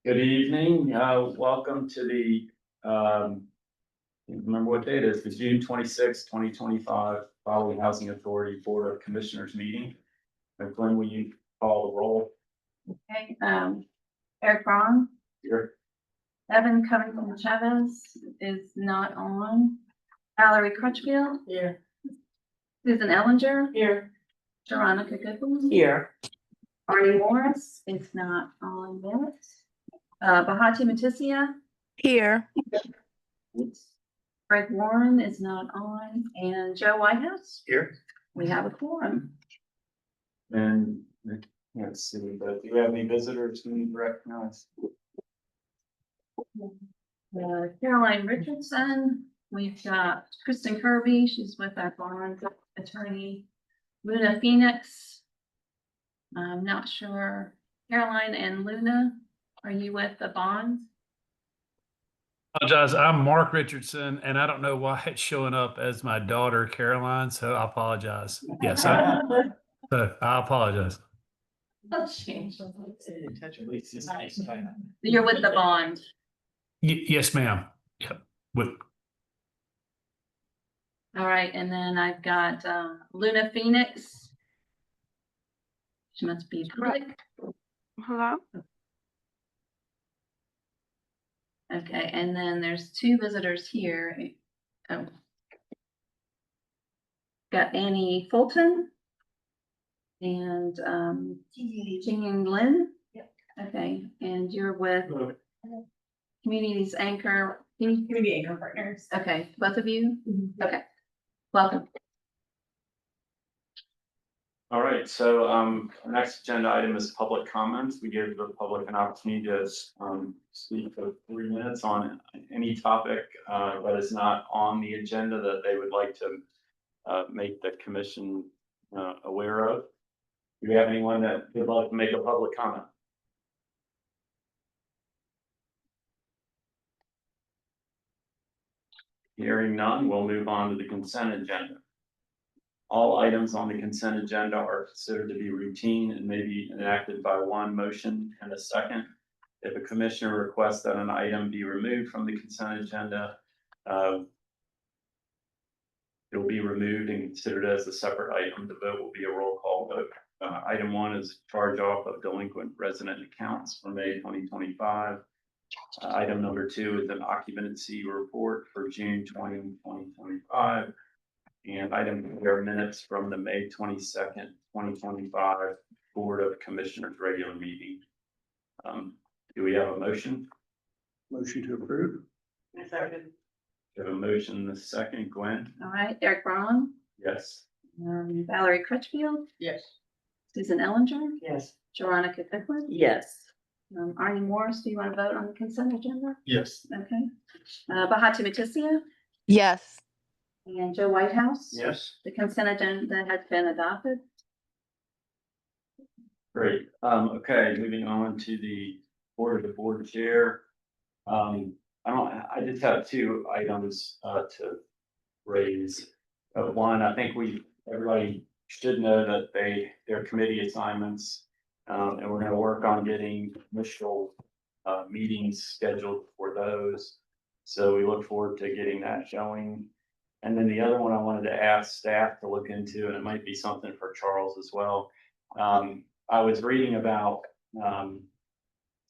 Good evening. Welcome to the, remember what day it is, the June 26th, 2025 Following Housing Authority Board of Commissioners meeting. Glenn, will you call the roll? Okay, Eric Braun, Here. Evan Covington Chavez is not on. Valerie Crutchfield. Here. Susan Ellinger. Here. Veronica Goodwin. Here. Arnie Morris is not on yet. Bahati Matisia. Here. Greg Warren is not on, and Joe Whitehouse. Here. We have a quorum. And let's see, but do we have any visitors who need to recognize? Caroline Richardson. We've got Kristen Kirby. She's with our bond attorney. Luna Phoenix. I'm not sure. Caroline and Luna, are you with the bond? Apologize. I'm Mark Richardson, and I don't know why it's showing up as my daughter Caroline, so I apologize. Yes, I apologize. You're with the bond. Yes, ma'am. Yep. With All right, and then I've got Luna Phoenix. She must be public. Hello. Okay, and then there's two visitors here. Oh. Got Annie Fulton and Jing Lin. Yep. Okay, and you're with Communities Anchor. Community Anchor Partners. Okay, both of you? Mhm. Okay, welcome. All right, so our next agenda item is public comments. We give the public an opportunity to speak for 3 minutes on any topic that is not on the agenda that they would like to make the commission aware of. Do we have anyone that would like to make a public comment? Hearing none, we'll move on to the consent agenda. All items on the consent agenda are considered to be routine and may be enacted by one motion and a second. If a commissioner requests that an item be removed from the consent agenda, it will be removed and considered as a separate item. The vote will be a roll call vote. Item 1 is charge off of delinquent resident accounts for May 2025. Item number 2 is an occupancy report for June 2025. And item 3 are minutes from the May 22nd, 2025 Board of Commissioners regular meeting. Do we have a motion? Motion to approve. Second. We have a motion and a second. Gwen? All right, Eric Braun, Yes. Valerie Crutchfield, Yes. Susan Ellinger, Yes. Veronica Goodwin. Yes. Arnie Morris, do you want to vote on the consent agenda? Yes. Okay. Bahati Matisia Yes. and Joe Whitehouse. Yes. The consent agenda has been adopted. Great. Okay, moving on to the board chair. I just have 2 items to raise. One, I think everybody should know that their committee assignments, and we're gonna work on getting initial meetings scheduled for those. So we look forward to getting that showing. And then the other one I wanted to ask staff to look into, and it might be something for Charles as well. I was reading about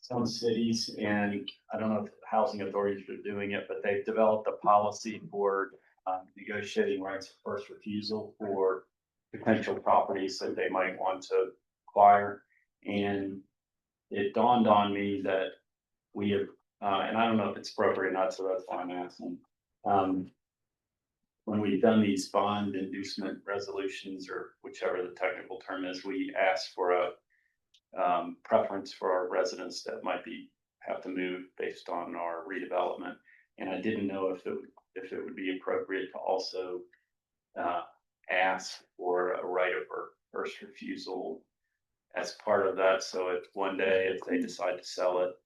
some cities, and I don't know if housing authorities are doing it, but they've developed a policy for negotiating rights of first refusal for potential properties that they might want to acquire. And it dawned on me that we have, and I don't know if it's appropriate or not, so that's why I'm asking. When we've done these bond inducement resolutions, or whichever the technical term is, we ask for a preference for our residents that might have to move based on our redevelopment. And I didn't know if it would be appropriate to also ask for a right of first refusal as part of that. So if one day, if they decide to sell it,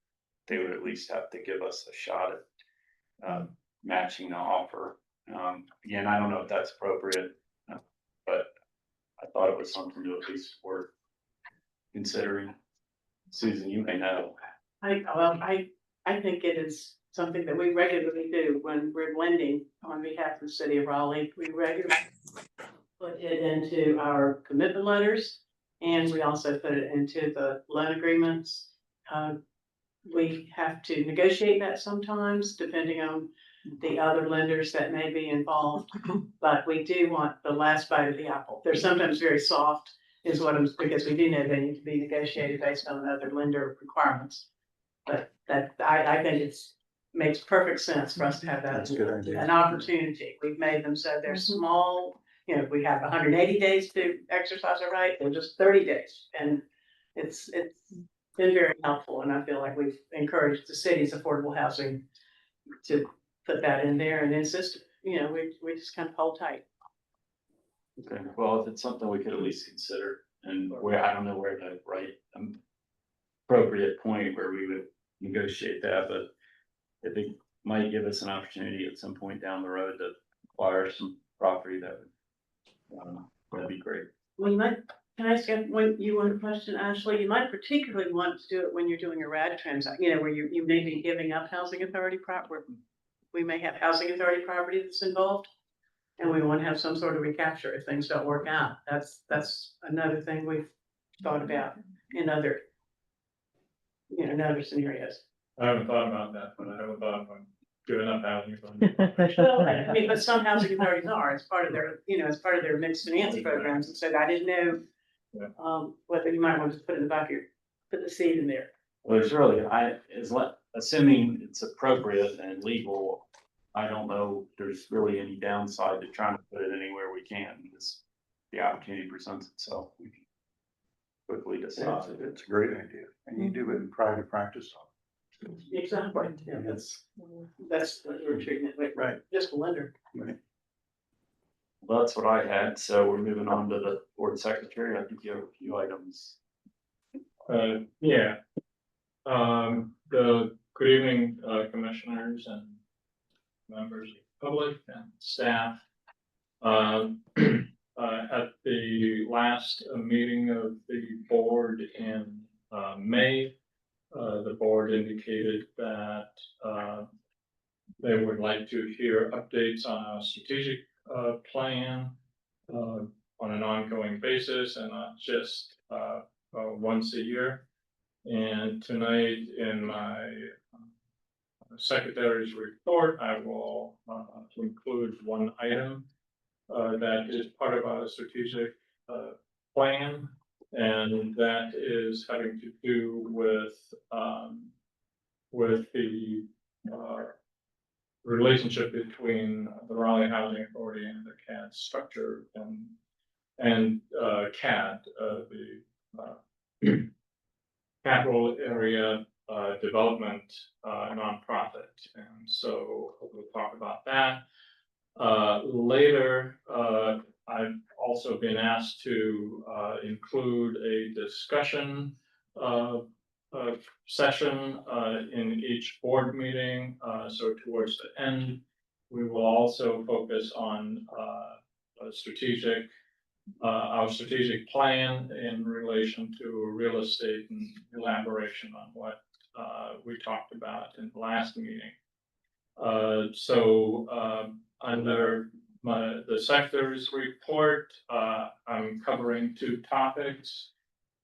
they would at least have to give us a shot at matching the offer. Again, I don't know if that's appropriate, but I thought it was something to at least worth considering. Susan, you may know. I think it is something that we regularly do when we're lending on behalf of the city of Raleigh. We regularly put it into our commitment letters, and we also put it into the loan agreements. We have to negotiate that sometimes, depending on the other lenders that may be involved. But we do want the last bite of the apple. They're sometimes very soft, is what I'm, because we do know they need to be negotiated based on other lender requirements. But that, I think makes perfect sense for us to have that That's a good idea. an opportunity. We've made them so they're small, you know, we have 180 days to exercise our right, they're just 30 days. And it's been very helpful, and I feel like we've encouraged the city's affordable housing to put that in there and insist, you know, we just kind of hold tight. Okay, well, if it's something we could at least consider, and where, I don't know where the right appropriate point where we would negotiate that, but if it might give us an opportunity at some point down the road to acquire some property, that would, that'd be great. Well, you might, can I ask you one question, Ashley? You might particularly want to do it when you're doing a RAD transaction, you know, where you may be giving up housing authority where we may have housing authority property that's involved. And we want to have some sort of recapture if things don't work out. That's another thing we've thought about in other, you know, in other scenarios. I haven't thought about that, but I haven't thought about giving up housing. Well, I mean, but some housing authorities are, as part of their, you know, as part of their mixed finance programs, and so I didn't know whether you might want to put in the back of put the seed in there. Well, there's really, assuming it's appropriate and legal, I don't know if there's really any downside to trying to put it anywhere we can, because the opportunity presents itself. We can quickly decide. It's a great idea, and you do it in private practice. Exactly. Yeah, that's what we're treating it like, Right. just a lender. Well, that's what I had, so we're moving on to the board secretary. I think you have a few items. Yeah. The good evening, commissioners and members of the public and staff. At the last meeting of the board in May, the board indicated that they would like to hear updates on our strategic plan on an ongoing basis and not just once a year. And tonight in my secretary's report, I will include one item that is part of our strategic plan, and that is having to do with the relationship between the Raleigh Housing Authority and the CAD structure and CAD, the capital area development nonprofit. And so we'll talk about that. Later, I've also been asked to include a discussion session in each board meeting. So towards the end, we will also focus on our strategic plan in relation to real estate and elaboration on what we talked about in the last meeting. Under the sector's report, I'm covering two topics.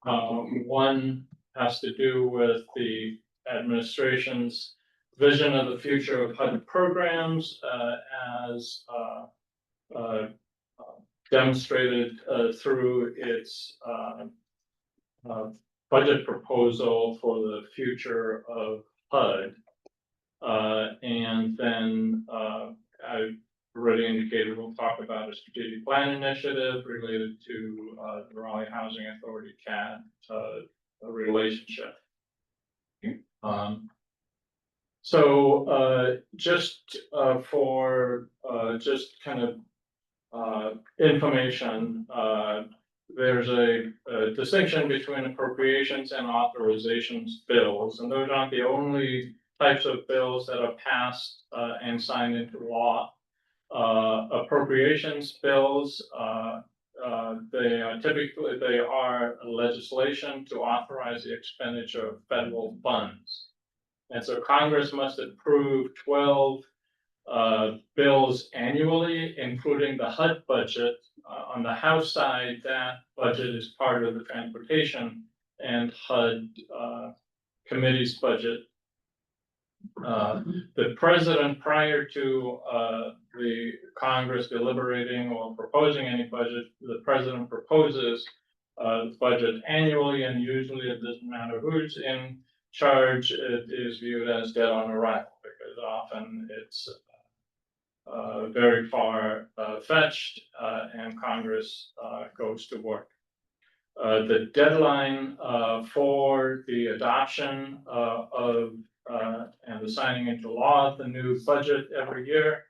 One has to do with the administration's vision of the future of HUD programs as demonstrated through its budget proposal for the future of HUD. And then I already indicated we'll talk about a strategic plan initiative related to the Raleigh Housing Authority CAD relationship. Just for just kind of information, there's a distinction between appropriations and authorizations bills, and those aren't the only types of bills that are passed and signed into law. Appropriations bills, they are legislation to authorize the expenditure of federal funds. And so Congress must approve 12 bills annually, including the HUD budget. On the House side, that budget is part of the transportation and HUD committee's budget. The president, prior to the Congress deliberating or proposing any budget, the president proposes the budget annually, and usually it doesn't matter who's in charge, it is viewed as dead on arrival, because often it's very far fetched, and Congress goes to work. The deadline for the adoption of and the signing into law of the new budget every year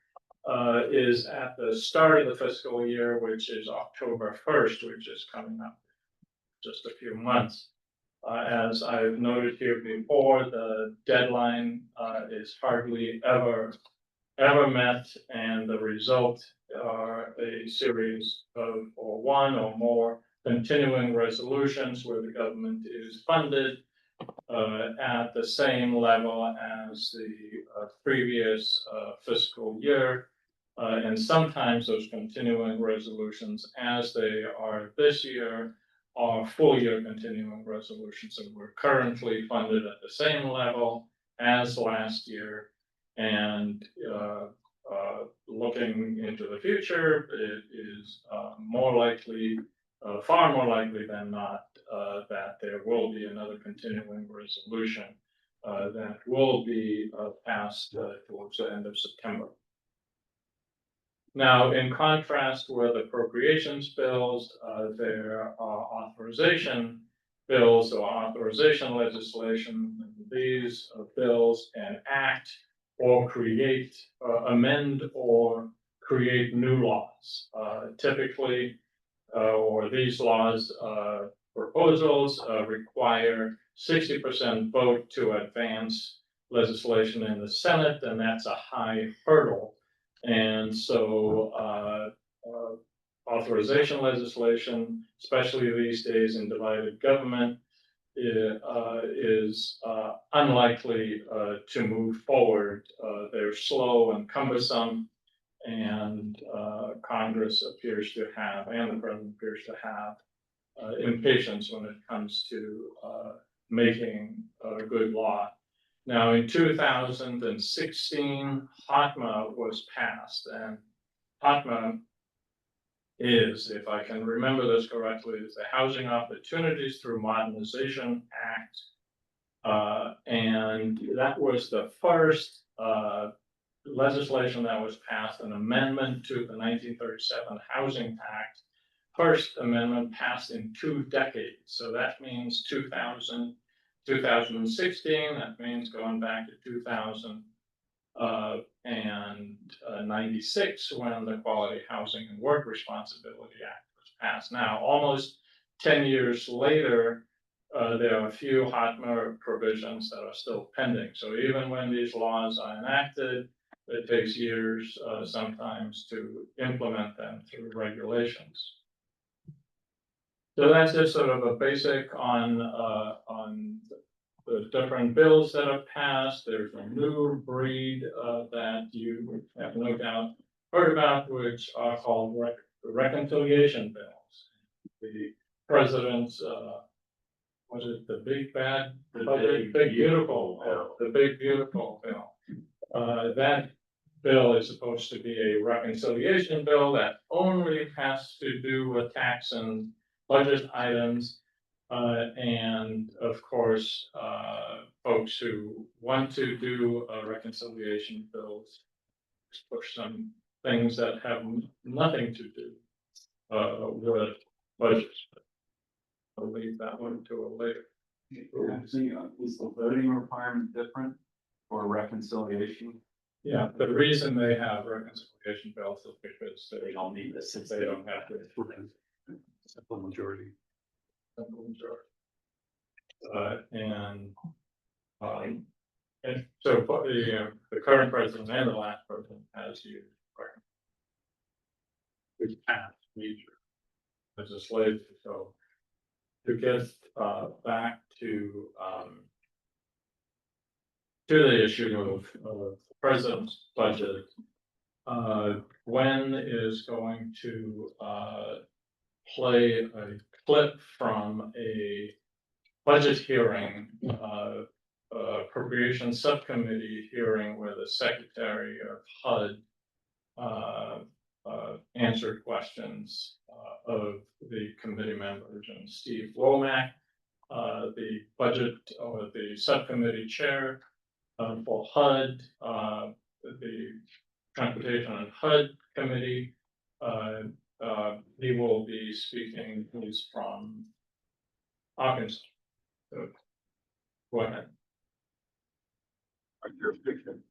is at the start of the fiscal year, which is October 1st, which is coming up just a few months. As I've noted here before, the deadline is hardly ever met, and the result are a series of, or one or more, continuing resolutions where the government is funded at the same level as the previous fiscal year. And sometimes those continuing resolutions, as they are this year, are full year continuing resolutions, and we're currently funded at the same level as last year. And looking into the future, it is more likely, far more likely than not, that there will be another continuing resolution that will be passed towards the end of September. Now, in contrast with appropriations bills, there are authorization bills or authorization legislation. These bills enact or create, amend or create new laws. Typically, or these laws proposals require 60% vote to advance legislation in the Senate, and that's a high hurdle. And so authorization legislation, especially these days in divided government, is unlikely to move forward. They're slow and cumbersome, and Congress appears to have, and the president appears to have, impatience when it comes to making a good law. Now, in 2016, HOTMA was passed, and HOTMA is, if I can remember this correctly, is the Housing Opportunities Through Modernization Act. And that was the first legislation that was passed, an amendment to the 1937 Housing Act. First amendment passed in 2 decades. So that means 2016, that means going back to 1996, when the Quality Housing and Work Responsibility Act was passed. Now, almost 10 years later, there are a few HOTMA provisions that are still pending. So even when these laws are enacted, it takes years sometimes to implement them through regulations. So that's just sort of a basic on the different bills that have passed. There's a new breed that you have no doubt heard about, which are called reconciliation bills. The president's, was it the big bad, the big beautiful bill, the big beautiful bill. That bill is supposed to be a reconciliation bill that only has to do with tax and budget items. And of course, folks who want to do reconciliation bills push some things that have nothing to do with budgets. I'll leave that one to a later. Actually, is the voting requirement different for reconciliation? Yeah, the reason they have reconciliation bills is because They don't need this. they don't have to. Simple majority. Simple majority. And so the current president and the last president has used which passed major legislation. So to get back to to the issue of the president's budget, Gwen is going to play a clip from a budget hearing, appropriation subcommittee hearing where the Secretary of HUD answered questions of the committee members, and Steve Womack, the budget or the subcommittee chair for HUD, the Transportation and HUD committee. He will be speaking. He's from Arkansas. So, go ahead. Our jurisdiction.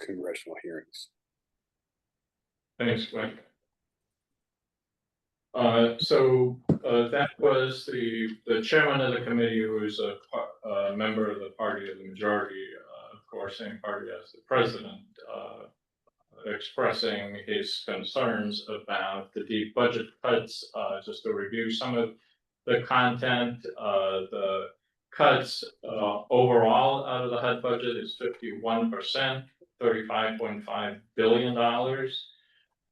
Congressional hearings. Thanks, Gwen. That was the chairman of the committee, who is a member of the party of the majority, of course, same party as the president, expressing his concerns about the deep budget cuts. Just to review some of the content, the cuts overall out of the HUD budget is 51%, $35.5 billion.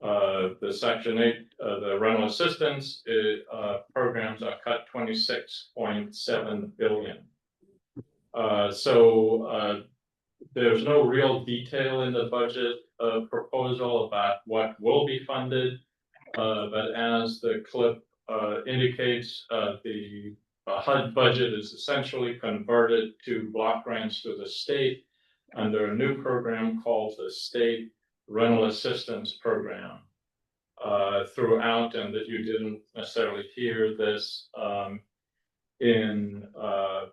The Section 8, the rental assistance programs are cut 26.7 billion. There's no real detail in the budget proposal about what will be funded, but as the clip indicates, the HUD budget is essentially converted to block grants to the state under a new program called the State Rental Assistance Program. Throughout, and that you didn't necessarily hear this in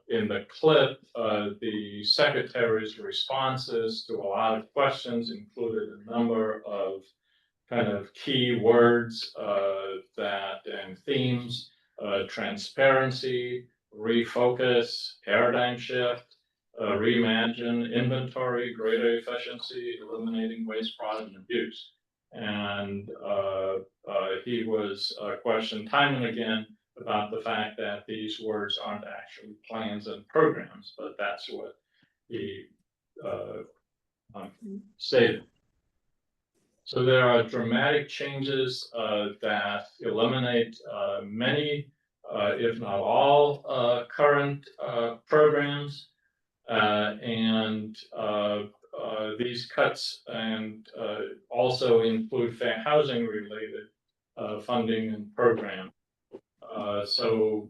in the clip, the secretary's responses to a lot of questions included a number of kind of key words that and themes, transparency, refocus, paradigm shift, reimagine, inventory, greater efficiency, eliminating waste, fraud, and abuse. And he was questioned time and again about the fact that these words aren't actually plans and programs, but that's what he stated. So there are dramatic changes that eliminate many, if not all, current programs. And these cuts and also include fair housing related funding and program. So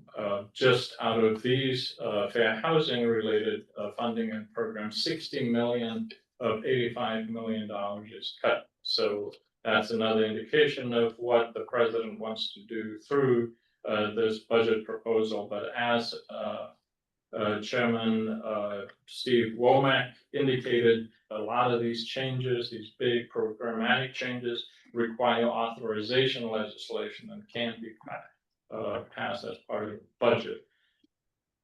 just out of these fair housing related funding and programs, 60 million of $85 million is cut. So that's another indication of what the president wants to do through this budget proposal. But as Chairman Steve Womack indicated, a lot of these changes, these big programmatic changes, require authorization legislation and can't be passed as part of the budget.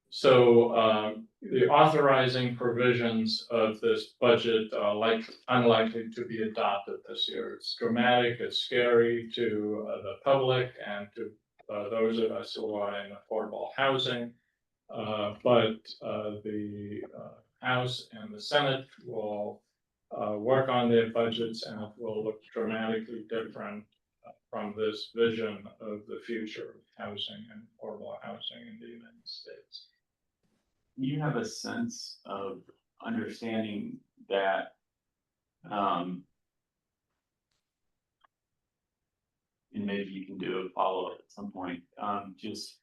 So the authorizing provisions of this budget are unlikely to be adopted this year. It's dramatic, it's scary to the public and to those of us who are in affordable housing. But the House and the Senate will work on their budgets and it will look dramatically different from this vision of the future of housing and affordable housing in the United States. You have a sense of understanding that, and maybe you can do a follow-up at some point, just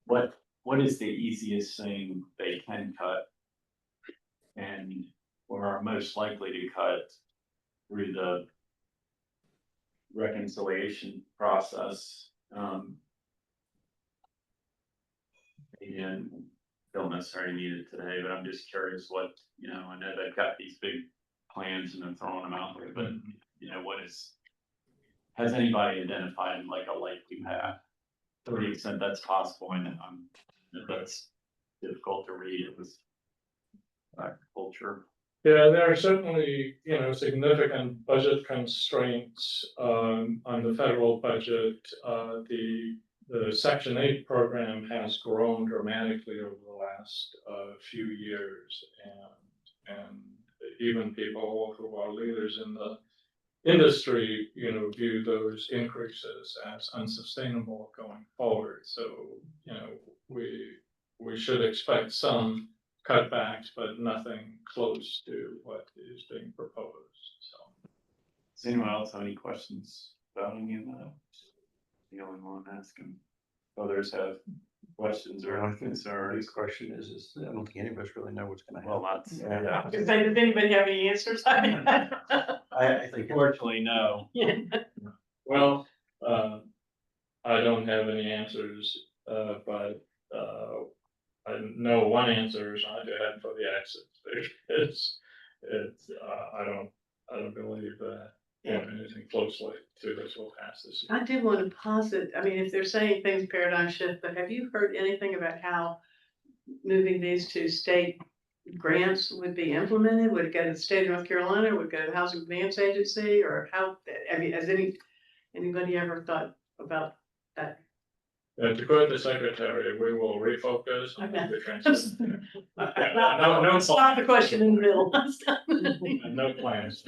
what is the easiest thing they can cut and or are most likely to cut through the reconciliation process? And don't necessarily need it today, but I'm just curious what, I know they've got these big plans and they're throwing them out there, but has anybody identified like a likely path to the extent that's possible? And that's difficult to read with culture. Yeah, there are certainly, significant budget constraints on the federal budget. The Section 8 program has grown dramatically over the last few years, and even people who are leaders in the industry, view those increases as unsustainable going forward. So, we should expect some cutbacks, but nothing close to what is being proposed. So, Does anyone else have any questions about any of that? The only one asking. Others have questions or concerns. The question is, I don't think any of us really know what's gonna Well, happen. that's, yeah. Does anybody have any answers? I think, Unfortunately, no. well, I don't have any answers, but I know one answer is not to head for the exit. I don't believe that anything closely to this will pass this year. I did want to posit, I mean, if they're saying things paradigm shift, but have you heard anything about how moving these to state grants would be implemented? Would it go to the state of North Carolina? Would it go to the Housing Finance Agency? Or how, has anybody ever thought about that? To quote the secretary, we will refocus on Okay. the transition. No, stop the question in the middle. No plans.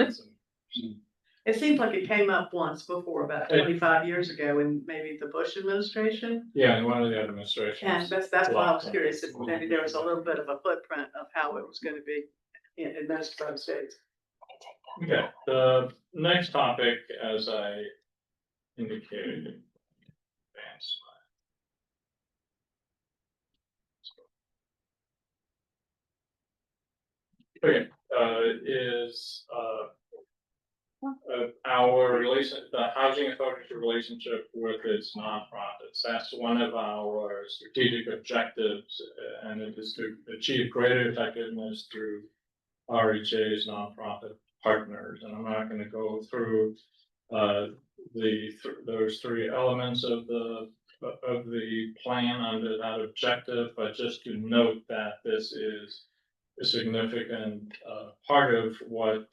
It seems like it came up once before, about 25 years ago, in maybe the Bush administration. Yeah, in one of the administrations. And that's why I was curious if maybe there was a little bit of a footprint of how it was going to be administered by the states. Okay, the next topic, as I indicated, advance slide. Okay, is our the housing authority's relationship with its nonprofits. That's one of our strategic objectives, and it is to achieve greater effectiveness through RHA's nonprofit partners. And I'm not going to go through those three elements of the plan under that objective, but just to note that this is a significant part of what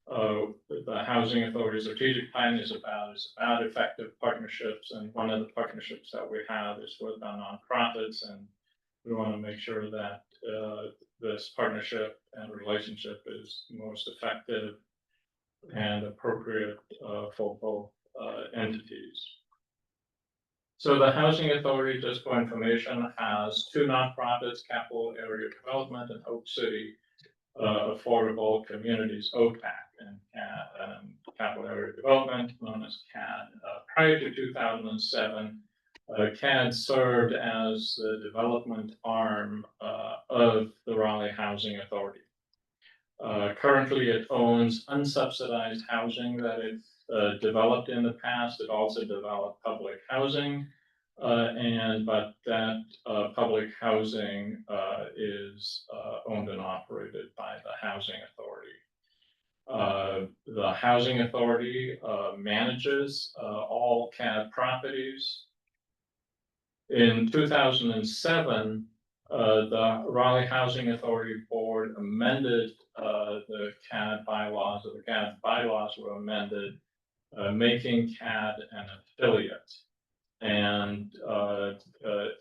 the Housing Authority Strategic Plan is about effective partnerships. And one of the partnerships that we have is with our nonprofits, and we want to make sure that this partnership and relationship is most effective and appropriate for both entities. So the Housing Authority, just for information, has two nonprofits, Capital Area Development and Oak City Affordable Communities, OPAC, and Capital Area Development, known as CAD. Prior to 2007, CAD served as the development arm of the Raleigh Housing Authority. Currently, it owns unsubsidized housing that it developed in the past. It also developed public housing, but that public housing is owned and operated by the Housing Authority. The Housing Authority manages all CAD properties. In 2007, the Raleigh Housing Authority Board amended the CAD bylaws, or the CAD bylaws were amended, making CAD an affiliate. And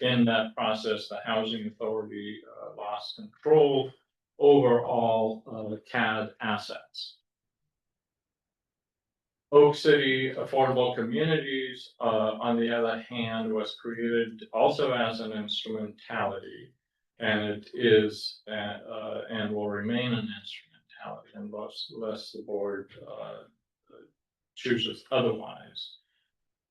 in that process, the Housing Authority lost control over all CAD assets. Oak City Affordable Communities, on the other hand, was created also as an instrumentality, and it is and will remain an instrumentality unless the board chooses otherwise.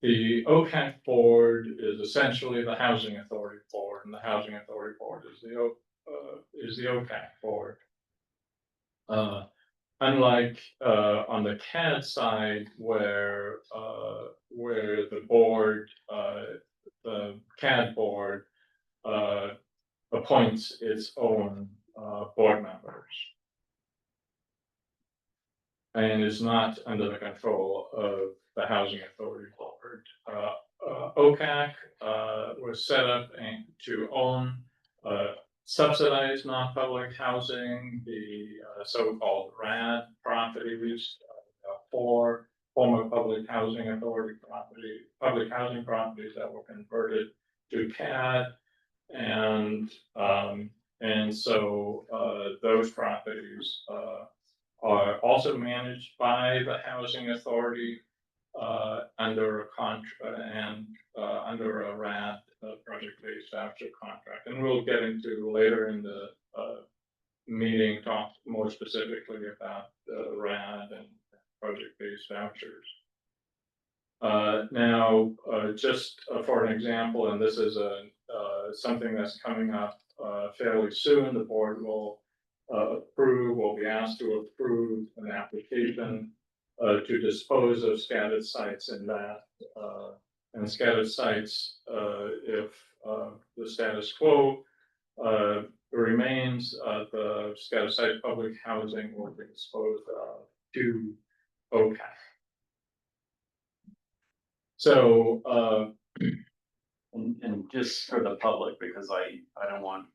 The OCAC board is essentially the Housing Authority board, and the Housing Authority board is the OCAC board. Unlike on the CAD side, where the board, the CAD board, appoints its own board members and is not under the control of the Housing Authority board. OCAC was set up to own subsidized non-public housing, the so-called RHA properties, for former public housing authority public housing properties that were converted to CAD, and so those properties are also managed by the Housing Authority under a contract and under a RHA, project-based voucher contract. And we'll get into later in the meeting, talk more specifically about the RHA and project-based vouchers. Now, just for an example, and this is something that's coming up fairly soon, the board will be asked to approve an application to dispose of scattered sites in that, and scattered sites, if the status quo remains, the scattered site public housing will be disposed of to OCAC. So, and just for the public, because I don't want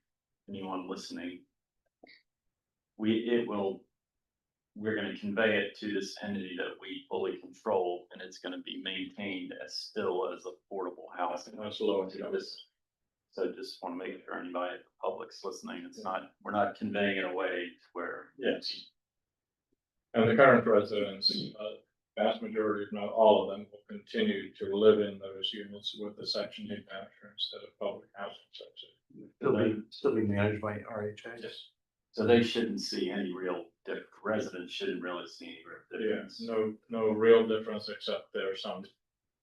anyone listening, we're going to convey it to this entity that we fully control, and it's going to be maintained as still as affordable housing. that's low. So just want to make sure anybody at the public's listening, we're not conveying it away where. Yes. And the current residents, vast majority, if not all of them, will continue to live in those units with the Section 8 voucher instead of public housing subsidy. Still be managed by RHA. Yes. So they shouldn't see any real residents shouldn't really see any real difference. No real difference, except there are some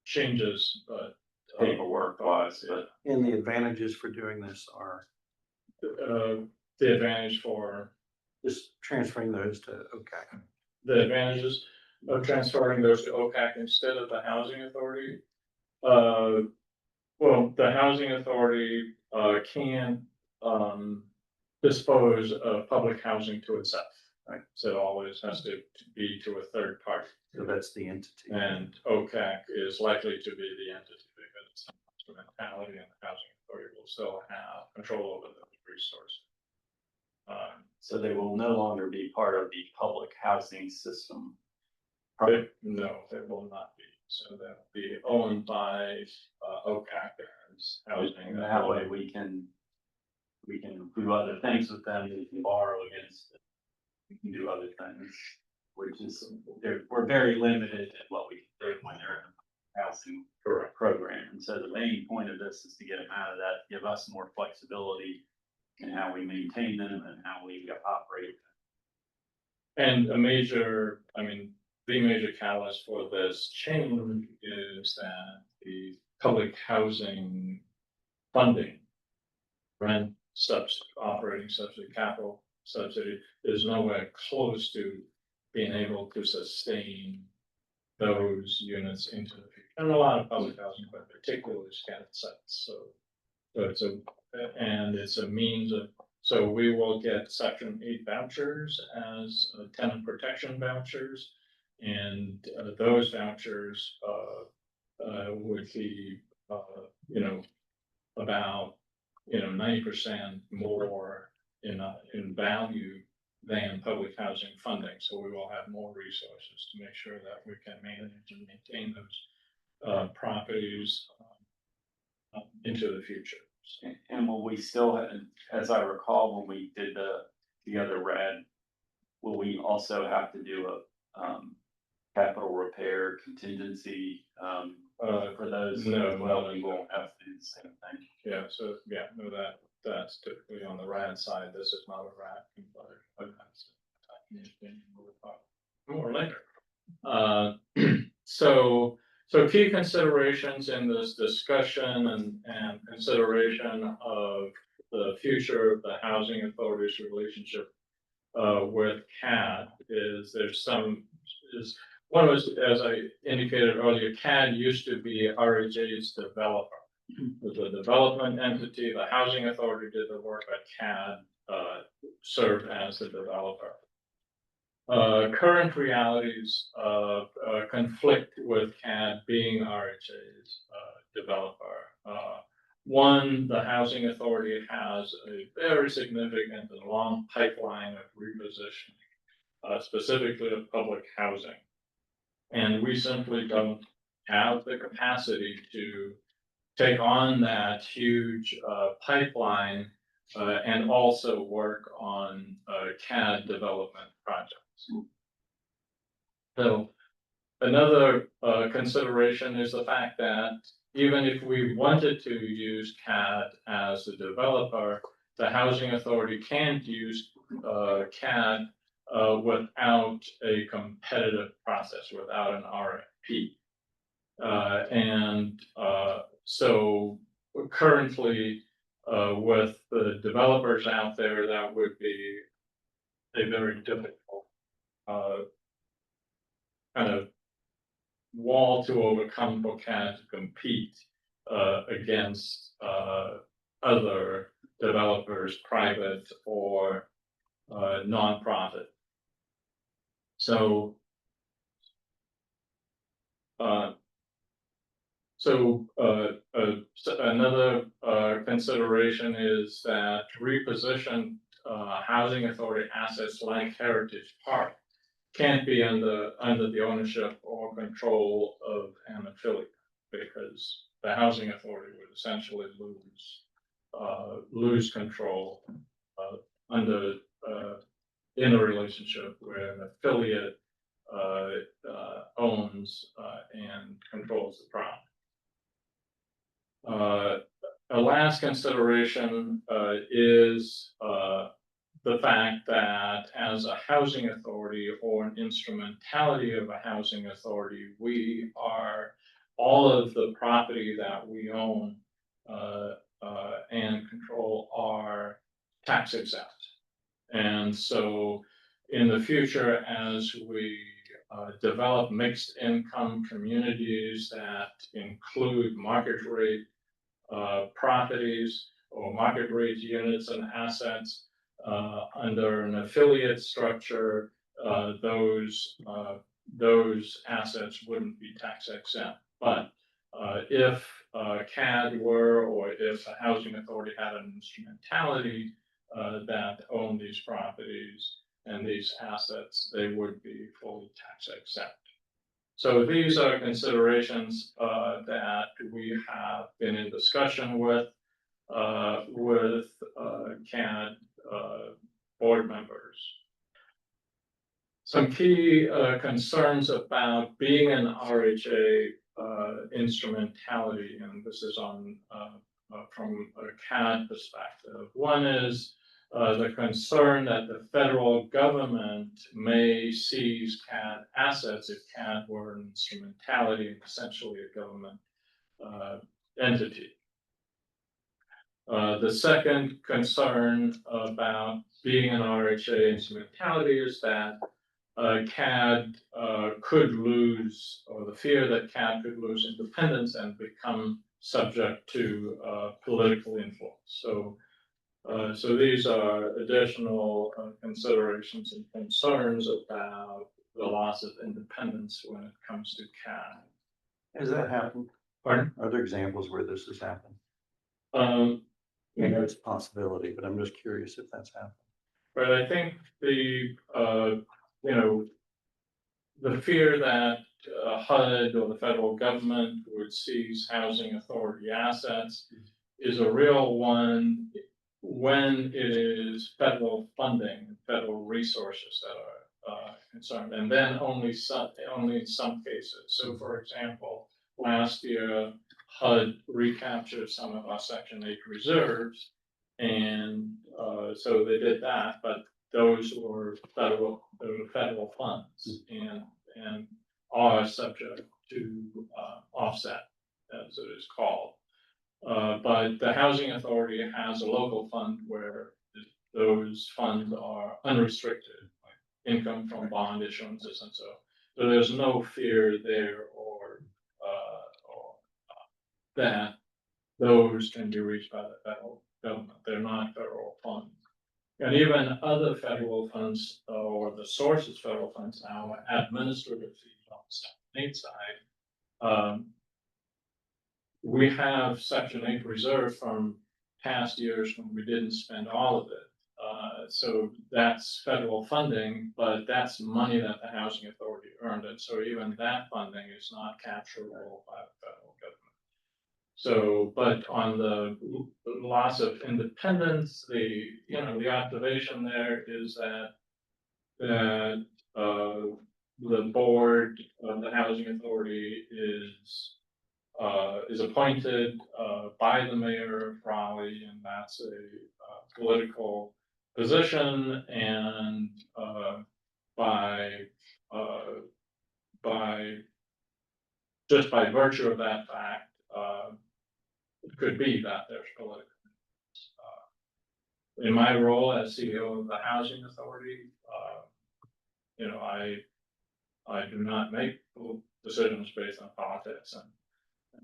changes, but Paperwork wise, but And the advantages for doing this are the advantage for just transferring those to OCAC. the advantages. of transferring those to OCAC instead of the housing authority. Well, the housing authority, can, dispose of public housing to itself. Right. So it always has to be to a third party. So that's the entity. And OCAC is likely to be the entity because it's an instrumentality, and the housing authority will still have control over those resources. So they will no longer be part of the public housing system. No, they will not be. So they'll be owned by OCAC as housing. And that way we can do other things with them, we can borrow against it. We can do other things, which is, we're very limited in what we can do when they're in a housing Correct. program. And so the main point of this is to get them out of that, give us more flexibility in how we maintain them and how we operate. And the major catalyst for this change is that the public housing funding, rent subsidy, operating subsidy, capital subsidy is nowhere close to being able to sustain those units into the future. And a lot of public housing, but particularly scattered sites. It's a means of, so we will get Section 8 vouchers as tenant protection vouchers. And those vouchers would be, about, 90% more in value than public housing funding. So we will have more resources to make sure that we can manage and maintain those properties into the future. And will we still, as I recall, when we did the other RHA, will we also have to do a capital repair contingency for those? No, Well, we won't have to do the same thing. Yeah, so, that's typically on the RAD side. This is not a RAD component, but that's more later. So key considerations in this discussion and consideration of the future of the housing authority's relationship with CAD is one was, as I indicated earlier, CAD used to be RHA's developer. It was a development entity, the housing authority did the work, but CAD served as the developer. Current realities conflict with CAD being RHA's developer. One, the housing authority has a very significant and long pipeline of repositioning, specifically of public housing. And we simply don't have the capacity to take on that huge pipeline and also work on CAD development projects. So another consideration is the fact that even if we wanted to use CAD as a developer, the housing authority can't use CAD without a competitive process, without an RFP. So currently, with the developers out there, that would be a very difficult kind of wall to overcome for CAD to compete against other developers, private or nonprofit. So another consideration is that repositioned housing authority assets like Heritage Park can't be under the ownership or control of an affiliate, because the housing authority would essentially lose control in a relationship where an affiliate owns and controls the property. A last consideration is the fact that as a housing authority or an instrumentality of a housing authority, we are all of the property that we own and control are tax exempt. And so in the future, as we develop mixed income communities that include market rate properties or market rate units and assets under an affiliate structure. Those assets wouldn't be tax exempt. But if CAD were, or if a housing authority had an instrumentality that owned these properties and these assets, they would be fully tax exempt. So these are considerations that we have been in discussion with CAD board members. Some key concerns about being an RHA instrumentality, and this is on from a CAD perspective. One is the concern that the federal government may seize CAD assets if CAD were an instrumentality and essentially a government entity. The second concern about being an RHA instrumentality is that CAD could lose, or the fear that CAD could lose independence and become subject to political influence. So these are additional considerations and concerns about the loss of independence when it comes to CAD. Has that happened? Pardon? Are there examples where this has happened? You know, It's a possibility, but I'm just curious if that's happened. but I think the you know, the fear that HUD or the federal government would seize housing authority assets is a real one when it is federal funding, federal resources that are concerned, and then only in some cases. So, for example, last year HUD recaptured some of our Section 8 reserves, and so they did that, but those were federal funds and are subject to offset, as it is called. But the housing authority has a local fund where those funds are unrestricted, like income from bond issuances and so. So there's no fear there or that those can be reached by the federal government. They're not federal funds. And even other federal funds or the sources federal funds now are administrative fees on the Section 8 side. We have Section 8 reserve from past years when we didn't spend all of it. So that's federal funding, but that's money that the housing authority earned. And so even that funding is not capturable by the federal government. So, but on the loss of independence, the observation there is that the board of the housing authority is appointed by the mayor of Raleigh, and that's a political position, and just by virtue of that fact, it could be that there's political influence. In my role as CEO of the housing authority, I do not make decisions based on politics, and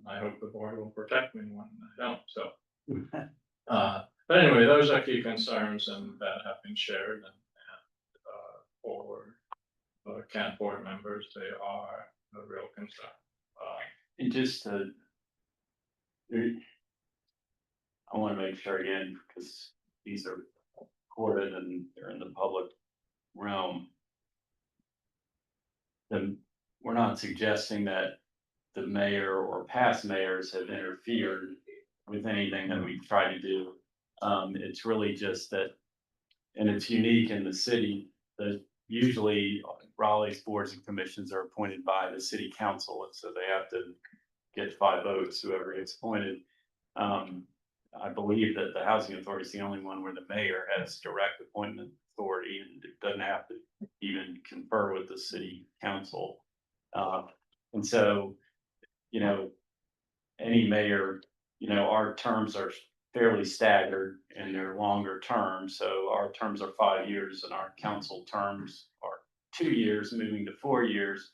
I hope the board will protect me when I don't. So, but anyway, those are key concerns and that have been shared, and for CAD board members, they are a real concern. And just to, I want to make sure again, because these are recorded and they're in the public realm. We're not suggesting that the mayor or past mayors have interfered with anything that we've tried to do. It's really just that, and it's unique in the city, that usually Raleigh's boards and commissions are appointed by the city council, and so they have to get 5 votes, whoever gets appointed. I believe that the housing authority is the only one where the mayor has direct appointment authority and it doesn't have to even confer with the city council. And so, any mayor, our terms are fairly staggered and they're longer terms. So our terms are 5 years and our council terms are 2 years, moving to 4 years.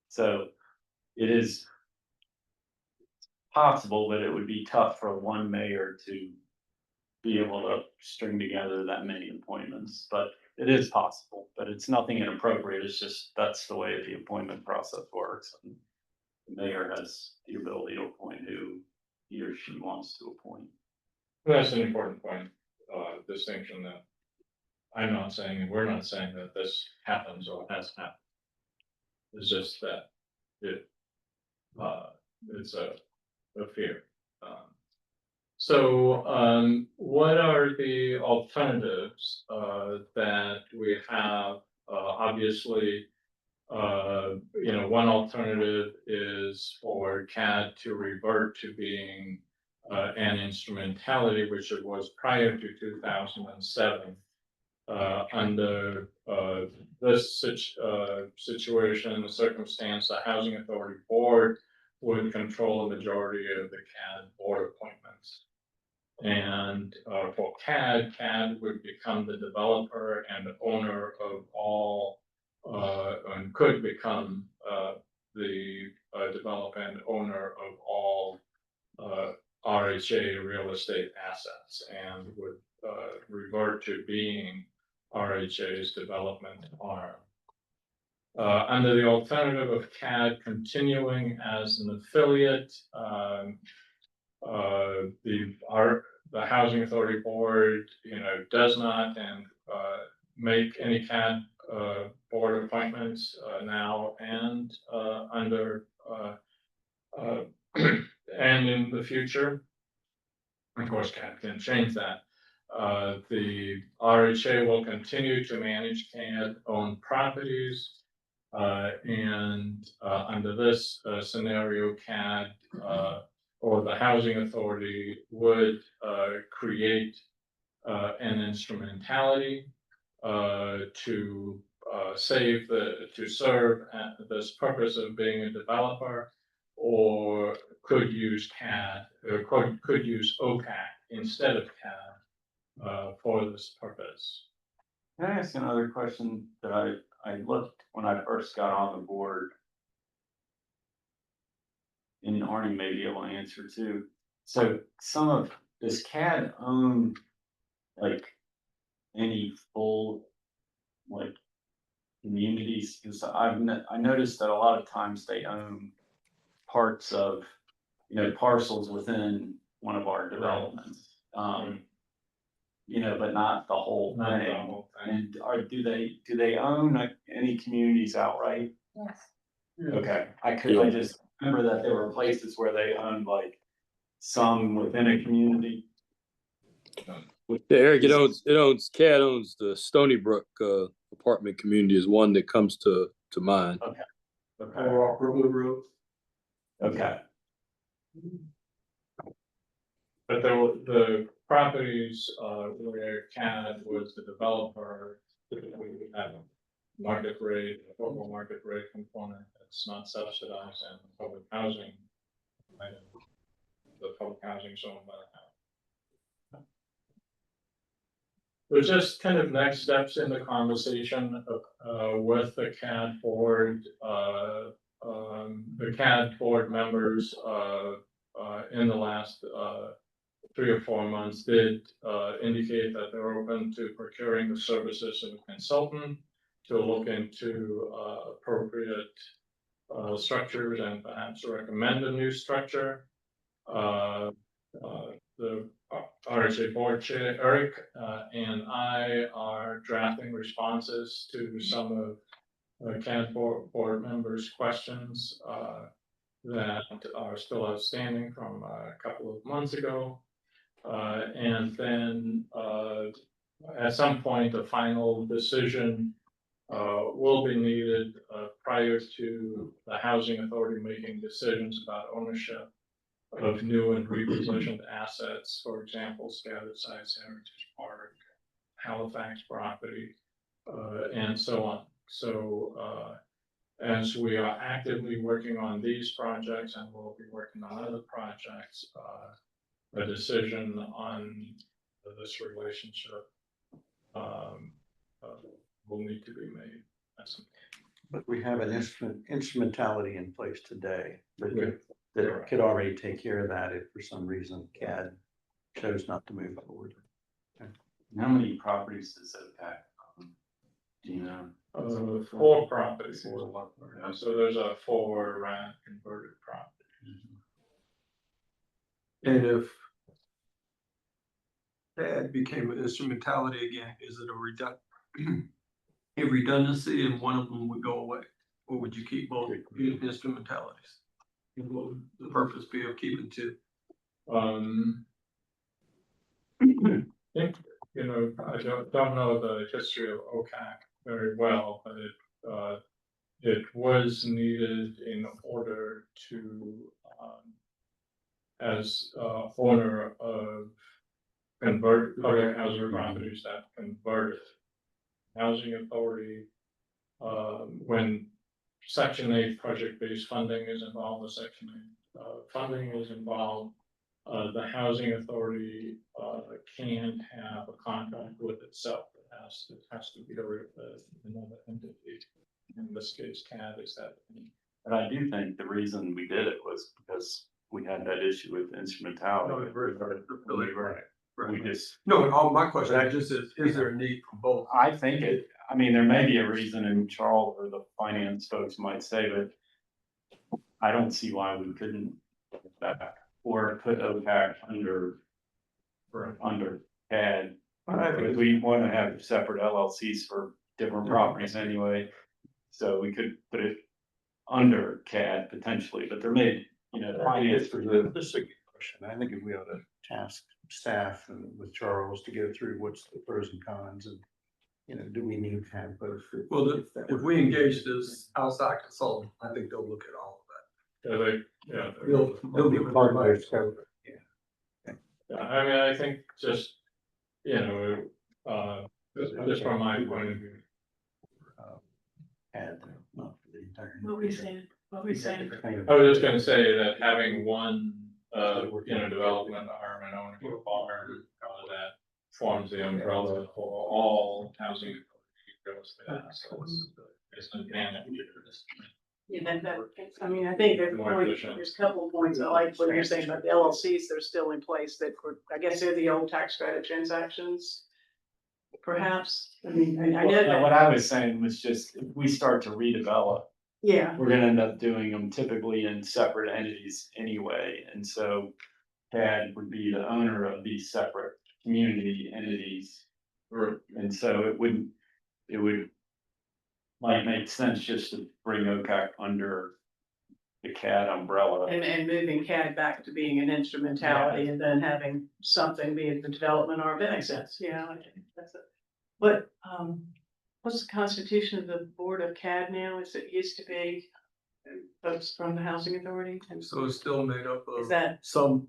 So it is possible, but it would be tough for one mayor to be able to string together that many appointments, but it is possible, but it's nothing inappropriate. It's just, that's the way the appointment process works. And the mayor has the ability to appoint who he or she wants to appoint. That's an important point, distinction that I'm not saying, and we're not saying that this happens or has happened. It's just that it's a fear. So, what are the alternatives, that we have? Obviously, one alternative is for CAD to revert to being an instrumentality, which it was prior to 2007. Under this situation, the circumstance, the Housing Authority Board would control a majority of the CAD board appointments. And for CAD would become the developer and owner of all, and could become the developer and owner of all RHA real estate assets, and would revert to being RHA's development arm. Under the alternative of CAD continuing as an affiliate, the Housing Authority Board, does not and make any CAD board appointments now and under and in the future. Of course, CAD can change that. The RHA will continue to manage CAD-owned properties, and under this scenario, CAD or the Housing Authority would create an instrumentality to serve this purpose of being a developer, or could use CAD or could use OPAC instead of CAD for this purpose. Can I ask another question that I looked when I first got on the board? And Arnie may be able to answer too. So does CAD own like any full like communities? Because I noticed that a lot of times they own parts of, parcels within one of our developments. But not the whole Not the thing. whole thing. And do they own like any communities outright? Yes. Okay, I just remember that there were places where they owned like some within a community. Yeah, Eric, CAD owns the Stony Brook apartment community is one that comes to mind. Okay, okay, But the properties where CAD was the developer, typically we have a market rate, a local market rate component that's not subsidized, and the public housing, the public housing zone by the house. But just kind of next steps in the conversation with the CAD board. The CAD board members in the last 3 or 4 months did indicate that they're open to procuring the services of a consultant to look into appropriate structures and perhaps recommend a new structure. The RHA board chair, Eric, and I are drafting responses to some of CAD board members' questions that are still outstanding from a couple of months ago. And then at some point, a final decision will be needed prior to the Housing Authority making decisions about ownership of new and repositioned assets, for example, Scattered Sites Heritage Park, Halifax property, and so on. So as we are actively working on these projects, and we'll be working on other projects, a decision on this relationship will need to be made. That's- But we have an instrumentality in place today that Right. could already take care of that if for some reason CAD chose not to move forward. How many properties does OPAC own? Do you know? 4 properties. So there's a 4 rent converted property. And if that became an instrumentality again, is it a redundancy and one of them would go away? Or would you keep both instrumentalities? And what would the purpose be of keeping two? I think, you know, I don't know the history of OCAC very well, but it was needed in order to, as owner of public housing properties that converted housing authority, when Section 8 project-based funding is involved, the Section 8 funding is involved, the housing authority can't have a contract with itself. It has to be another entity. In this case, CAD is that. But I do think the reason we did it was because we had that issue with instrumentality. We just, No, all my question is there a need for both? I think I mean, there may be a reason, and Charles or the finance folks might say, but I don't see why we couldn't get that or put OPAC under CAD. Because we want to have separate LLCs for different properties anyway. So we could put it under CAD potentially, but there may, you know, finance for the. This is a good question. I think if we ought to task staff and with Charles to go through what's the pros and cons and, you know, do we need to have both? Well, if we engage this outside consultant, I think they'll look at all of that. They'll give it Part of their their advice. scope. I mean, I think just, you know, just from my point of view. CAD, not for the entire. What were you saying? What were you saying? I was just gonna say that having one, you know, development arm and ownership arm, that forms the umbrella for all housing real estate assets is an advantage. Yeah, I mean, I think there's More efficient. there's a couple of points. I like what you're saying about the LLCs. They're still in place that I guess they're the old tax credit transactions. Perhaps, I mean, I know Well, what that, I was saying was just, if we start to redevelop, yeah, we're gonna end up doing them typically in separate entities anyway, and so CAD would be the owner of these separate community entities. And so it would might make sense just to bring OCAC under the CAD umbrella. and moving CAD back to being an instrumentality and then having something be the development arm. That makes sense. Yeah, I think that's it. But, what's the constitution of the board of CAD now? Is it used to be folks from the housing authority? And So it's still made up is of that, some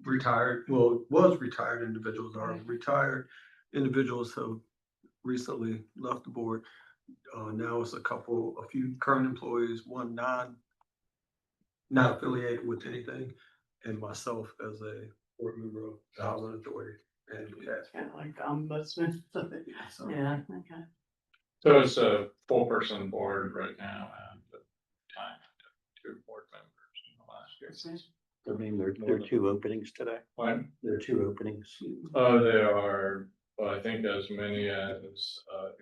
retired, well, it was retired individuals, or retired individuals have recently left the board. Now it's a few current employees, one not affiliated with anything, and myself as a board member of the housing authority. And CAD. kind of like ombudsman, something? So- Yeah, okay. So it's a 4-person board right now and time 2 board members in the last year. I mean, there are 2 openings today. When, There are 2 openings. there are, well, I think as many as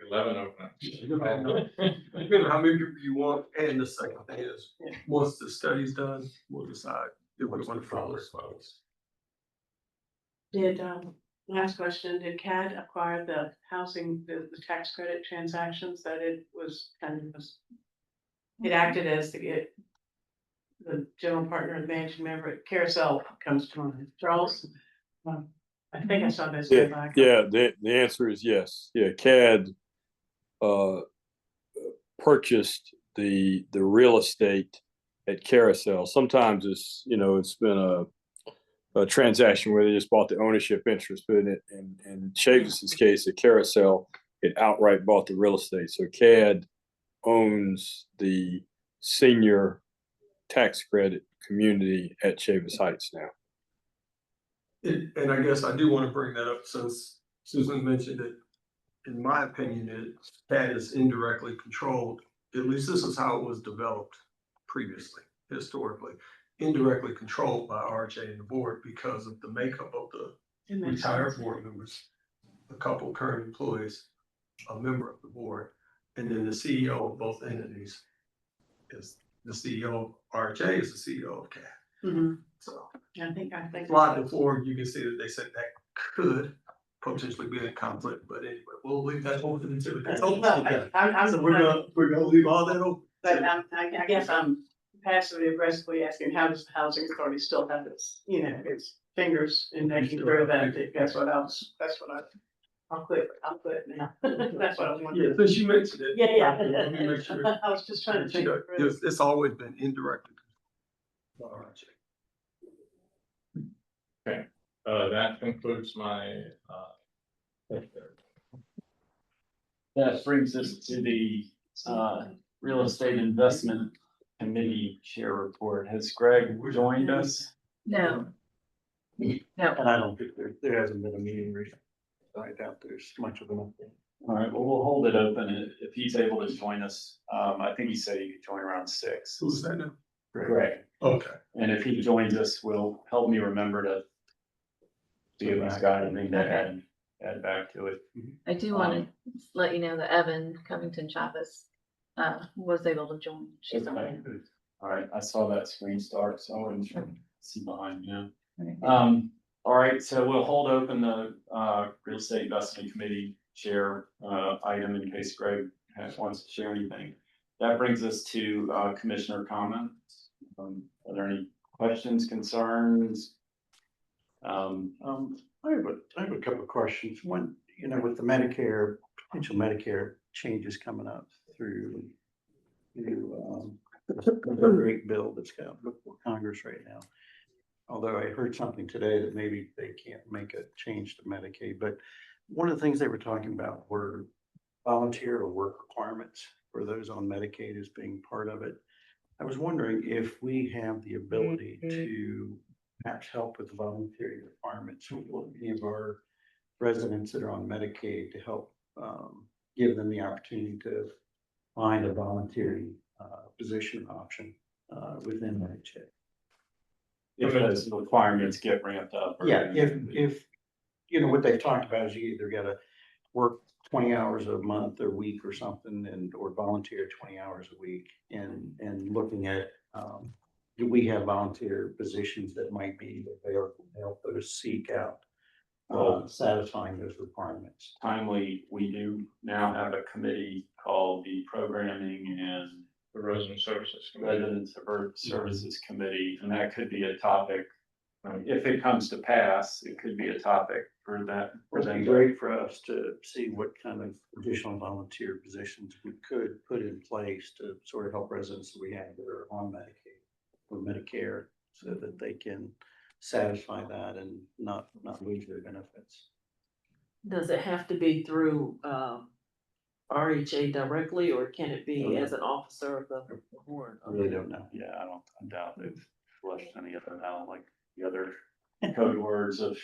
11 openings. Depending on how many people you want, and the second thing is, once the study's done, we'll decide if we want to follow this. Did, last question, did CAD acquire the housing, the tax credit transactions that it was it acted as the general partner and managing member at Carousel comes to mind. Charles? I think I saw this. Yeah, the answer is yes. Yeah, CAD purchased the real estate at Carousel. Sometimes it's, you know, it's been a transaction where they just bought the ownership interest, but in Chavis's case at Carousel, it outright bought the real estate. So CAD owns the senior tax credit community at Chavis Heights now. And I guess I do want to bring that up since Susan mentioned it. in my opinion, that is indirectly controlled. At least this is how it was developed previously, historically, indirectly controlled by RHA and the board because of the makeup of the It makes retired sense. board members, a couple current employees, a member of the board, and then the CEO of both entities is the CEO of RHA is the CEO of CAT. Mhm. So I think. slide before you can see that they said that could potentially be a conflict, but anyway, we'll leave that open until it's open. So we're gonna leave all that open. But I guess I'm passively aggressively asking, how does the housing authority still have its, its fingers in making sure that, that's what I'll quit now. That's what I was Yeah, wondering. since you mentioned it. Yeah, Let me make sure. I was just trying to think. through. It's always been indirectly. By RHA. That concludes my, That brings us to the real estate investment committee chair report. Has Greg joined us? No. No, And I don't think there hasn't been a meeting recently. I doubt there's much of an update. All right, well, we'll hold it open. If he's able to join us, I think he said he could join around 6. Who's that now? Greg. Okay. And if he joins us, will help me remember to see if he's got anything to add back to it. I do want to let you know that Evan Covington Chavez was able to join. She's on Okay. there. All right, I saw that screen start, so I wasn't sure to see behind you. Right. All right, so we'll hold open the real estate investment committee chair item in case Greg wants to share anything. That brings us to commissioner comments. Are there any questions, concerns? I have a couple of questions. One, with the Medicare, potential Medicare changes coming up through the great bill that's got before Congress right now. Although I heard something today that maybe they can't make a change to Medicaid, but one of the things they were talking about were volunteer or work requirements for those on Medicaid as being part of it. I was wondering if we have the ability to perhaps help with the voluntary requirements for any of our residents that are on Medicaid to help give them the opportunity to find a voluntary position option within RHA. If those requirements get ramped up. or- Yeah, if, what they've talked about is you either gotta work 20 hours a month or week or something or volunteer 20 hours a week and looking at, do we have volunteer positions that might be available to help those seek out satisfying those requirements? Timely, we do now have a committee called the Programming and the Resident Services Committee. Resident Services Committee, and that could be a topic. If it comes to pass, it could be a topic for that. For It'd them be to- great for us to see what kind of additional volunteer positions we could put in place to sort of help residents that we have that are on Medicaid or Medicare so that they can satisfy that and not lose their benefits. Does it have to be through RHA directly, or can it be as an officer of the board? I really don't know. Yeah, I doubt they've flushed any of them out, like the other code words of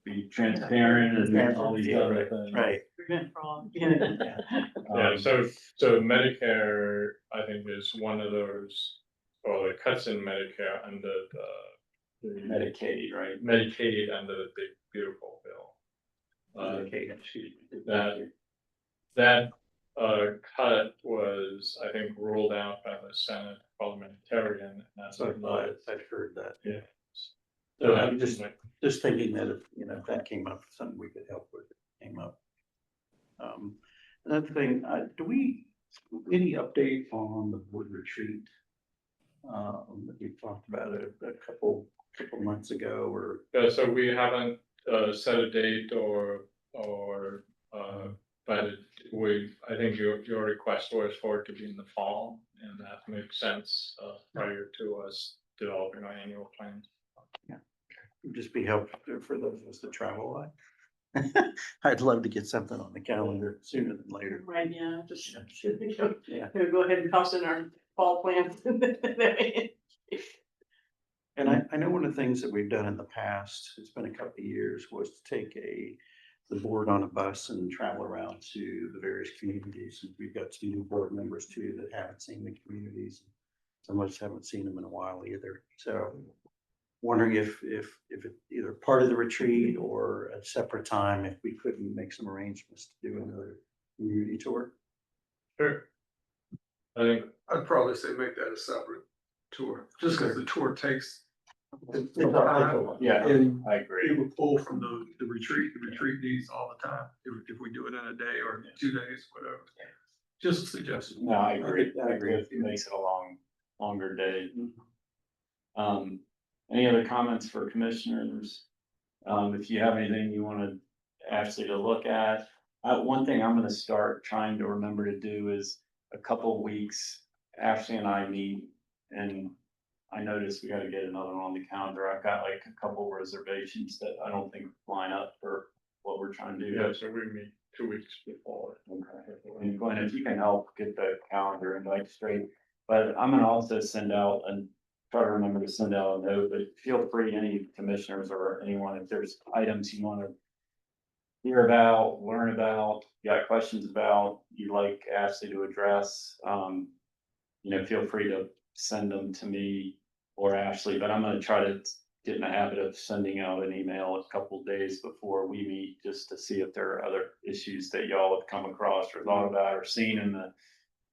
be transparent and all these other things. Right. Prevent fraud. Yeah, so Medicare, I think is one of those, or the cuts in Medicare under the Medicaid, right? Medicaid under the big beautiful bill. Medicaid, excuse me. That cut was, I think, ruled out by the Senate parliamentarian. And that's So I've heard that. Yeah. So I'm just thinking that if that came up, something we could help with, came up. Another thing, any update on the board retreat? That we talked about it a couple months ago or. So we haven't set a date but I think your request was for it to be in the fall, and that makes sense prior to us developing our annual plans. It'd just be helpful for those of us that travel a lot. I'd love to get something on the calendar sooner than later. Right, yeah, just Yeah. go ahead and toss in our fall plans. And I know one of the things that we've done in the past, it's been a couple of years, was to take a the board on a bus and travel around to the various communities. And we've got two new board members too that haven't seen the communities. Some of us haven't seen them in a while either. So wondering if it either part of the retreat or a separate time, if we couldn't make some arrangements to do another community tour. Sure. I think, I'd probably say make that a separate tour, just because the tour takes. Yeah, And I agree. it would pull from the retreat needs all the time, if we do it in a day or 2 days, whatever. Just a suggestion. No, I agree. I agree. It makes it a longer day. Any other comments for commissioners? If you have anything you wanted Ashley to look at, one thing I'm gonna start trying to remember to do is a couple weeks, Ashley and I meet, and I noticed we gotta get another one on the calendar. I've got like a couple reservations that I don't think line up for what we're trying to do. yeah, so we meet 2 weeks before. Okay. And Glenn, if you can help get the calendar invite straight, but I'm gonna also send out and try to remember to send out a note, but feel free, any commissioners or anyone, if there's items you wanna hear about, learn about, you got questions about, you'd like Ashley to address, feel free to send them to me or Ashley, but I'm gonna try to get in the habit of sending out an email a couple days before we meet, just to see if there are other issues that y'all have come across or thought about or seen in the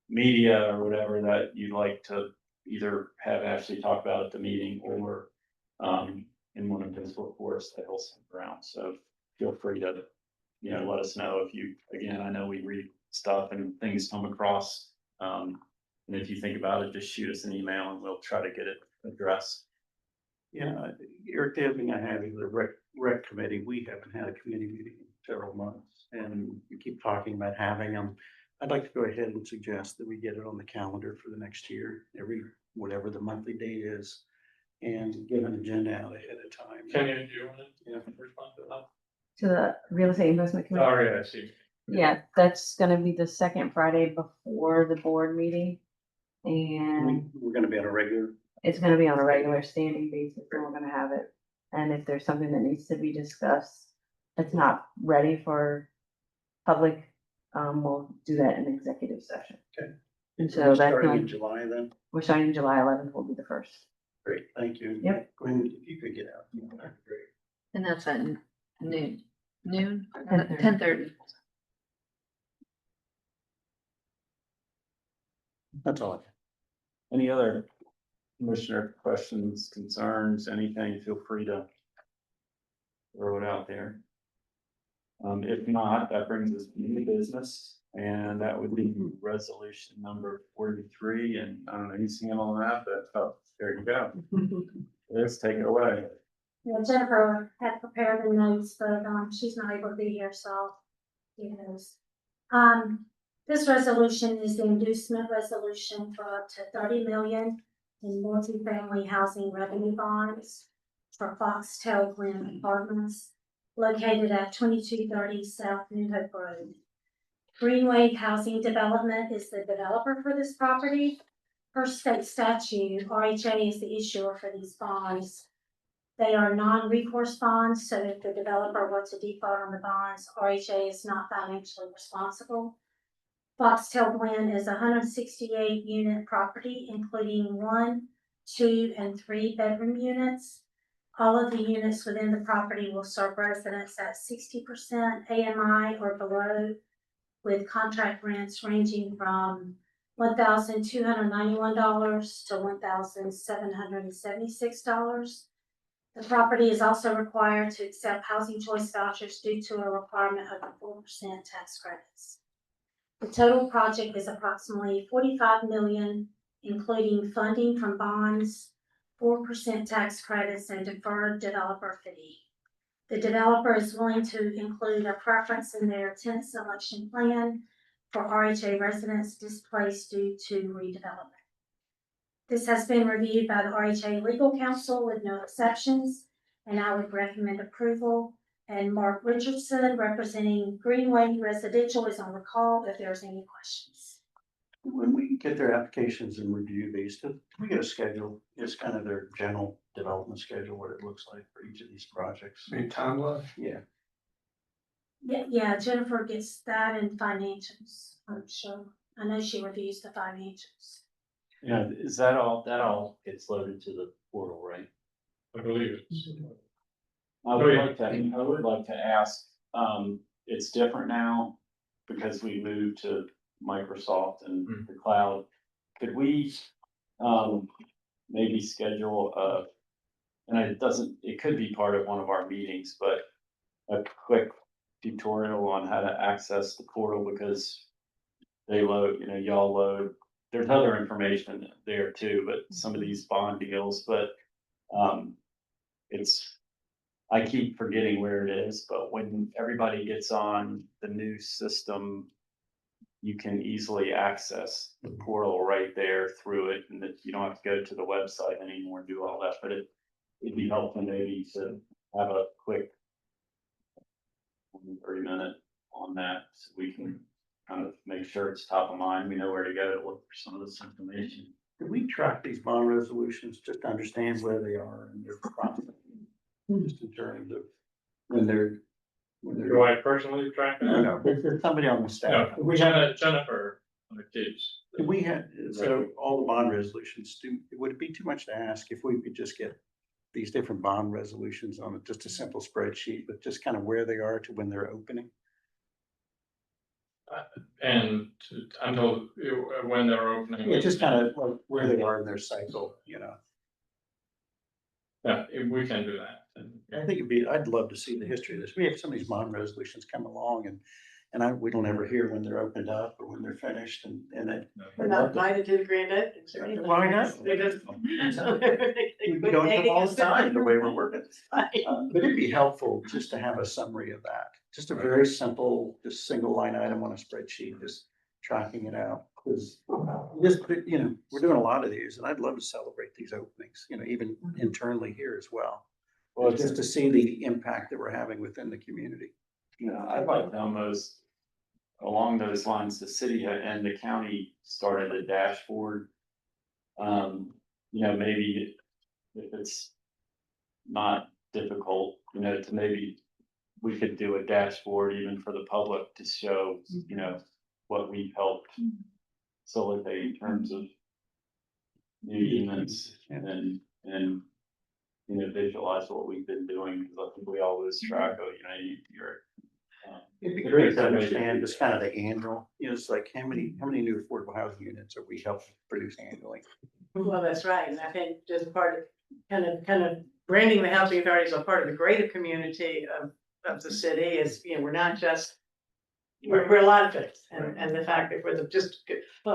media or whatever that you'd like to either have Ashley talk about at the meeting or in one of his reports that he'll send around. So feel free to, let us know if you, again, I know we read stuff and things come across. And if you think about it, just shoot us an email and we'll try to get it addressed. Yeah, Eric, the other thing I have is the rec committee. We haven't had a committee meeting in several months and we keep talking about having them. I'd like to go ahead and suggest that we get it on the calendar for the next year, whatever the monthly date is, and get an agenda out ahead of time. Kenny, do you want to respond to that? To the real estate investment committee. Oh, yeah, I see. Yeah, that's gonna be the second Friday before the board meeting. And We're gonna be on a regular. it's gonna be on a regular standing basis, and we're gonna have it. And if there's something that needs to be discussed, that's not ready for public, we'll do that in executive session. Okay. And so that's Starting in going, July then. we're starting July 11th will be the first. Great, thank you. Yep. Gwen, if you could get out. That'd be great. And that's at noon, 10:30. 10:30. That's all I have. Any other commissioner questions, concerns, anything, feel free to throw it out there. If not, that brings us to new business, and that would be resolution number 43, and I don't know who's handling that, but there you go. Let's take it away. Yeah, Jennifer had prepared the notes, but she's not able to be here, so I'll give those. This resolution is the inducement resolution for up to 30 million in multifamily housing revenue bonds for Foxtel Glen Apartments located at 2230 South New Hope Road. Greenway Housing Development is the developer for this property. Per state statute, RHA is the issuer for these bonds. They are non-recourse bonds, so if the developer were to default on the bonds, RHA is not financially responsible. Foxtel Glen is a 168 unit property, including 1, 2, and 3 bedroom units. All of the units within the property will serve residents at 60% AMI or below, with contract rents ranging from $1,291 to $1,776. The property is also required to accept housing choice vouchers due to a requirement of the 4% tax credits. The total project is approximately 45 million, including funding from bonds, 4% tax credits, and deferred developer fee. The developer is willing to include a preference in their tenant selection plan for RHA residents displaced due to redevelopment. This has been reviewed by the RHA legal counsel with no exceptions, and I would recommend approval. And Mark Richardson, representing Greenway Residential, is on the call if there's any questions. When we get their applications and review these, do we get a schedule? It's kind of their general development schedule, what it looks like for each of these projects. I mean, timeline. Yeah. Yeah, Jennifer gets that in financials, I'm sure. I know she reviews the financials. Yeah, is that all gets loaded to the portal, right? I believe it's. I would like to ask, it's different now because we moved to Microsoft and the cloud. Could we, maybe schedule and it could be part of one of our meetings, but a quick tutorial on how to access the portal because they load, y'all load. There's other information there too, but some of these bond deals, but, I keep forgetting where it is, but when everybody gets on the new system, you can easily access the portal right there through it, and that you don't have to go to the website anymore and do all that, but it'd be helpful maybe to have a quick 30-minute on that, so we can kind of make sure it's top of mind, we know where to go to look for some of this information. Do we track these bond resolutions just to understand where they are in their process? Just in terms of when they're. Do I personally track that? No, there's somebody on the staff. No, we had Jennifer keeps. Do we have, so all the bond resolutions, would it be too much to ask if we could just get these different bond resolutions on just a simple spreadsheet, but just kind of where they are to when they're opening? And until when they're opening. Yeah, just kind of like where they are in their cycle, Yeah, we can do that. I think I'd love to see the history of this. We have some of these bond resolutions come along we don't ever hear when they're opened up or when they're finished and We're not invited to the grand openings or anything. Why not? They just- We don't have all the time the way we're working. But it'd be helpful just to have a summary of that. Just a very simple, just single line item on a spreadsheet, just tracking it out. Because we're doing a lot of these and I'd love to celebrate these openings, even internally here as well. Well, just to see the impact that we're having within the community. I'd like to almost, along those lines, the city and the county started a dashboard. Maybe if it's not difficult, to maybe we could do a dashboard even for the public to show, what we've helped facilitate in terms of new units and visualize what we've been doing, because I think we all lose track of, It'd be great to understand just kind of the annual, it's like how many new affordable housing units are we helping produce annually? Well, that's right, and I think just part of kind of branding the housing authority as a part of the greater community of the city is, we're not just, we're a lot of things, and the fact that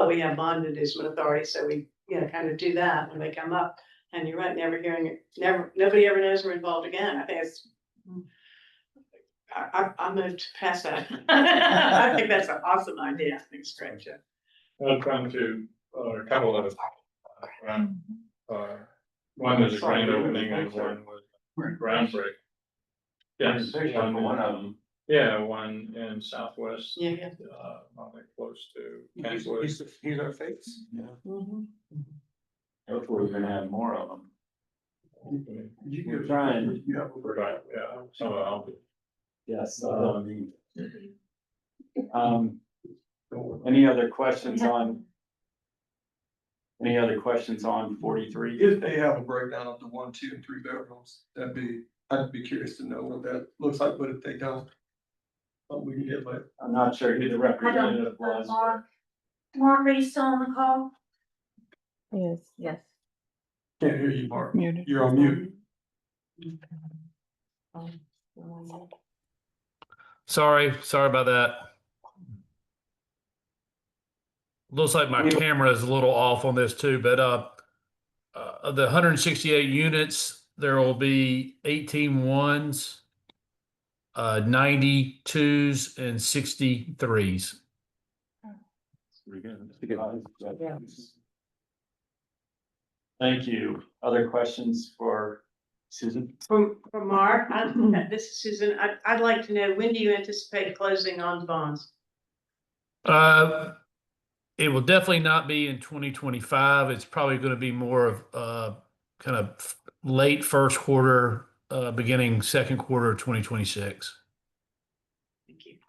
we have bond inducement authority, so we, kind of do that when they come up. And you're right, nobody ever knows we're involved again. I think I moved past that. I think that's an awesome idea. I think it's great, Jeff. I'll come to a couple of, one is a grand opening and one was groundbreaking. Yes, one of them. Yeah, one in Southwest. Yeah. Close to Kansas. He's our face. Yeah. Hopefully we're gonna have more of them. We're trying. Right, yeah, some of them. Yes. Any other questions on 43? If they have a breakdown of the 1, 2, and 3 bedrooms, I'd be curious to know what that looks like, but if they don't, we can get like. I'm not sure who the representative was. Mark, are you still on the call? Yes. Can't hear you, Mark. You're on mute. Sorry about that. Looks like my camera is a little off on this too, but of the 168 units, there will be 18 ones, 90 twos, and 63s. Pretty good. Thank you. Other questions for Susan? From Mark, this is Susan. I'd like to know, when do you anticipate closing on bonds? It will definitely not be in 2025. It's probably going to be more of kind of late first quarter, beginning second quarter of 2026. Thank you.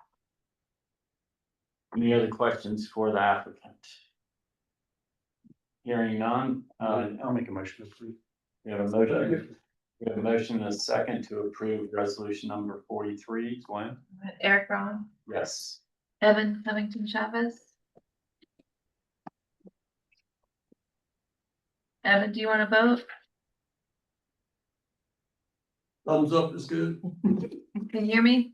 Any other questions for the applicant? Hearing none, I'll make a motion to approve. we have a motion. We have a motion and a second to approve resolution number 43. Gwen? Eric Braun, Yes. Evan Covington Chavez. Evan, do you want to vote? Thumbs up is good. Can you hear me?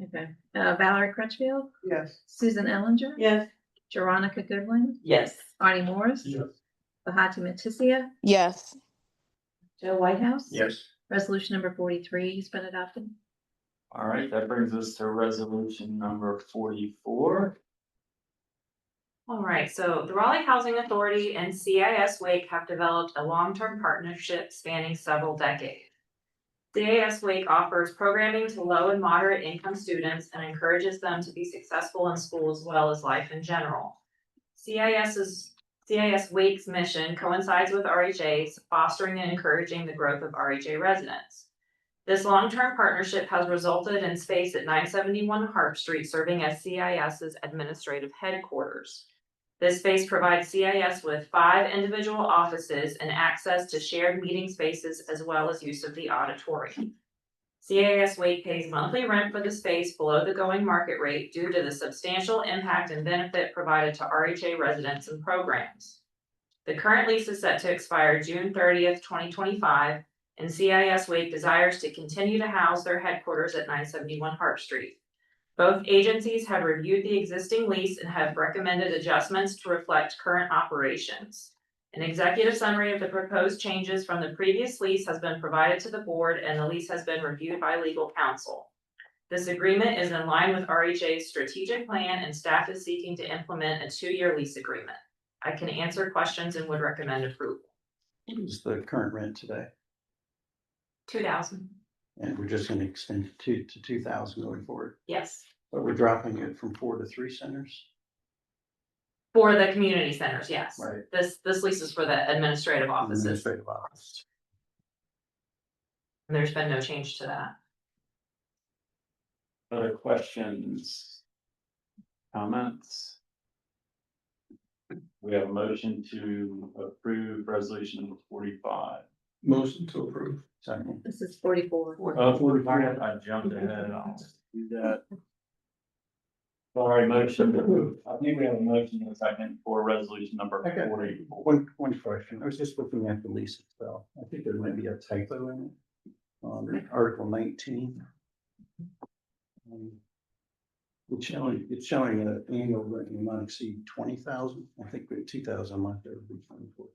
Okay. Valerie Crutchfield, Yes. Susan Ellinger. Yes. Veronica Goodwin, Yes. Artie Morris. Yes. Bahati Matisia, Yes. Joe Whitehouse. Yes. Resolution number 43 has been adopted. All right, that brings us to resolution number 44. All right, so the Raleigh Housing Authority and CIS Wake have developed a long-term partnership spanning several decades. CIS Wake offers programming to low and moderate income students and encourages them to be successful in school as well as life in general. CIS Wake's mission coincides with RHA's, fostering and encouraging the growth of RHA residents. This long-term partnership has resulted in space at 971 Harp Street serving as CIS's administrative headquarters. This space provides CIS with 5 individual offices and access to shared meeting spaces as well as use of the auditorium. CIS Wake pays monthly rent for the space below the going market rate due to the substantial impact and benefit provided to RHA residents and programs. The current lease is set to expire June 30th, 2025, and CIS Wake desires to continue to house their headquarters at 971 Harp Street. Both agencies have reviewed the existing lease and have recommended adjustments to reflect current operations. An executive summary of the proposed changes from the previous lease has been provided to the board, and the lease has been reviewed by legal counsel. This agreement is in line with RHA's strategic plan, and staff is seeking to implement a 2-year lease agreement. I can answer questions and would recommend approval. What is the current rent today? $2,000. And we're just gonna extend it to 2,000 going forward. Yes. But we're dropping it from 4 to 3 centers. For the community centers, yes. Right. This lease is for the administrative offices. Administrative office. There's been no change to that. Other questions? Comments? We have a motion to approve resolution number 45. Motion to approve. Second. This is 44. 45, I jumped ahead, I'll do that. Sorry, motion to approve. I think we have a motion in a second for resolution number Okay. 44. One question. I was just looking at the lease itself. I think there might be a typo in it. Article 19. It's showing an annual rent will not exceed 20,000. I think we 2,000 a month, there would be 24.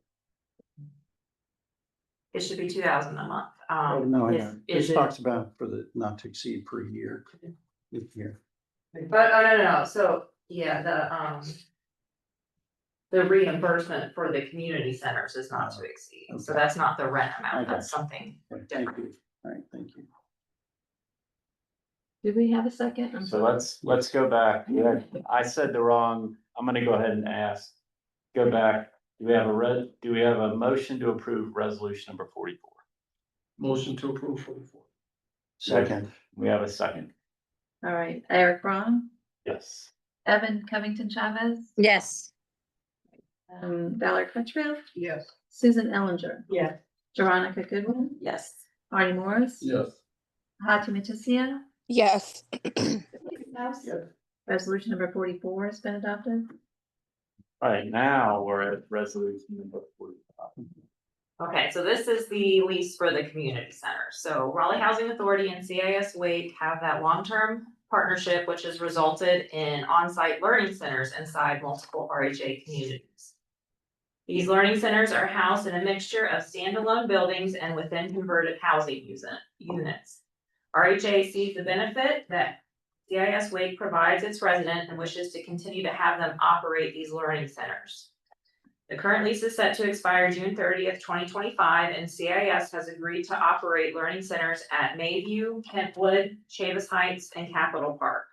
It should be $2,000 a month. Oh, no, I is- know. is This it- talks about for the not to exceed per year. This year. But, oh, no, so, yeah, the reimbursement for the community centers is not to exceed, so Okay. that's not the rent amount, Okay. that's something Thank different. you. All right, thank you. Do we have a second? I'm So sorry. let's go back. Yeah, I said the wrong, I'm gonna go ahead and ask. Go back. Do we have a motion to approve resolution number 44? Motion to approve 44. Second. We have a second. All right, Eric Braun, Yes. Evan Covington Chavez, Yes. Valerie Crutchfield, Yes. Susan Ellinger, Yes. Veronica Goodwin, Yes. Artie Morris. Yes. Bahati Matisia. Yes. House. Yes. Resolution number 44 has been adopted. All right, now we're at resolution number 45. Okay, so this is the lease for the community center. So Raleigh Housing Authority and CIS Wake have that long-term partnership, which has resulted in on-site learning centers inside multiple RHA communities. These learning centers are housed in a mixture of standalone buildings and within converted housing units. RHA sees the benefit that CIS Wake provides its resident and wishes to continue to have them operate these learning centers. The current lease is set to expire June 30th, 2025, and CIS has agreed to operate learning centers at Mayview, Kentwood, Chavis Heights, and Capitol Park.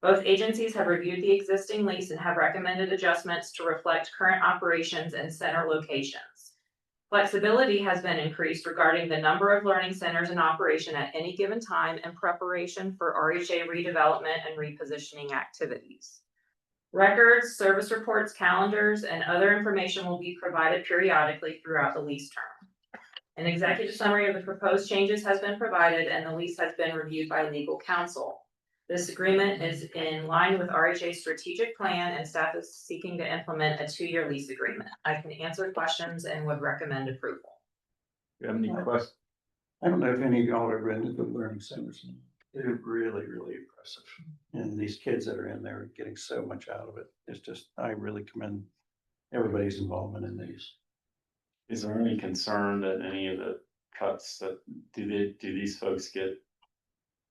Both agencies have reviewed the existing lease and have recommended adjustments to reflect current operations and center locations. Flexibility has been increased regarding the number of learning centers in operation at any given time in preparation for RHA redevelopment and repositioning activities. Records, service reports, calendars, and other information will be provided periodically throughout the lease term. An executive summary of the proposed changes has been provided and the lease has been reviewed by legal counsel. This agreement is in line with RHA's strategic plan and staff is seeking to implement a 2-year lease agreement. I can answer questions and would recommend approval. Do you have any questions? I don't know if any of y'all have been to the learning centers. They're really, really impressive. And these kids that are in there are getting so much out of it. It's just, I really commend everybody's involvement in these. Is there any concern that any of the cuts that, do these folks get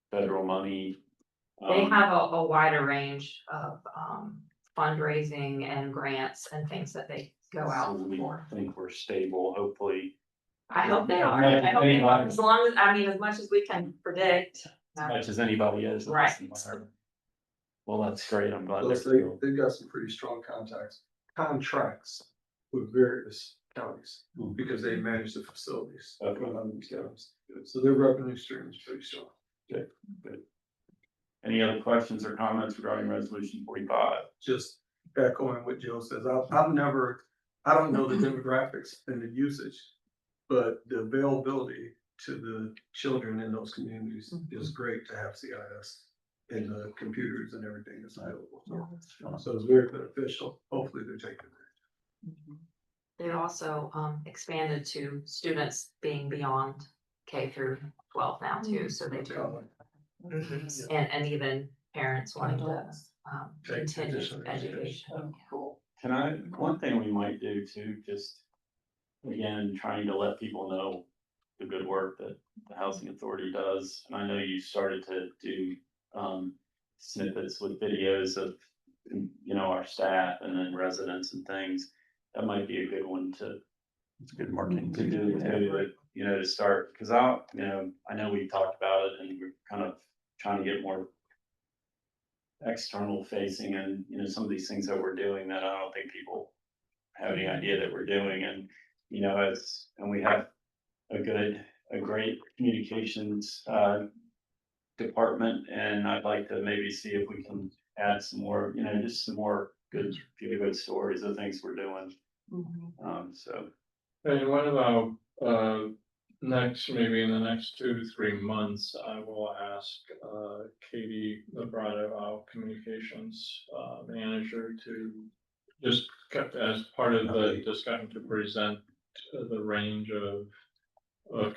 federal money? They have a wider range of fundraising and grants and things that they go out So we for. think we're stable, hopefully. I hope they are. Yeah, I hope they are. anybody. As long as, I mean, as much as we can predict. As much as anybody is. Right. Well, that's great. I'm glad Plus, they're still. they've got some pretty strong contracts with various counties because they manage the facilities. Okay. for a lot of these counties. So their revenue stream is pretty strong. Good. Any other questions or comments regarding resolution 45? Just echoing what Jill says, I don't know the demographics and the usage, but the availability to the children in those communities is great to have CIS and the computers and everything that's available. So it's very beneficial. Hopefully they're taking it. They also expanded to students being beyond K through 12 now too, so they do. And even parents wanting to continue education. Cool. One thing we might do too, just again, trying to let people know the good work that the housing authority does. And I know you started to do snippets with videos of, our staff and then residents and things. That might be a good one to. It's good marketing. To do, to start, because I know we talked about it and we're kind of trying to get more external facing and, some of these things that we're doing that I don't think people have any idea that we're doing. And, and we have a great communications department, and I'd like to maybe see if we can add some more, just some more good stories of things we're doing. So. And what about, maybe in the next 2 to 3 months, I will ask, Katie Librado, our communications, manager, to just as part of the discussion to present the range of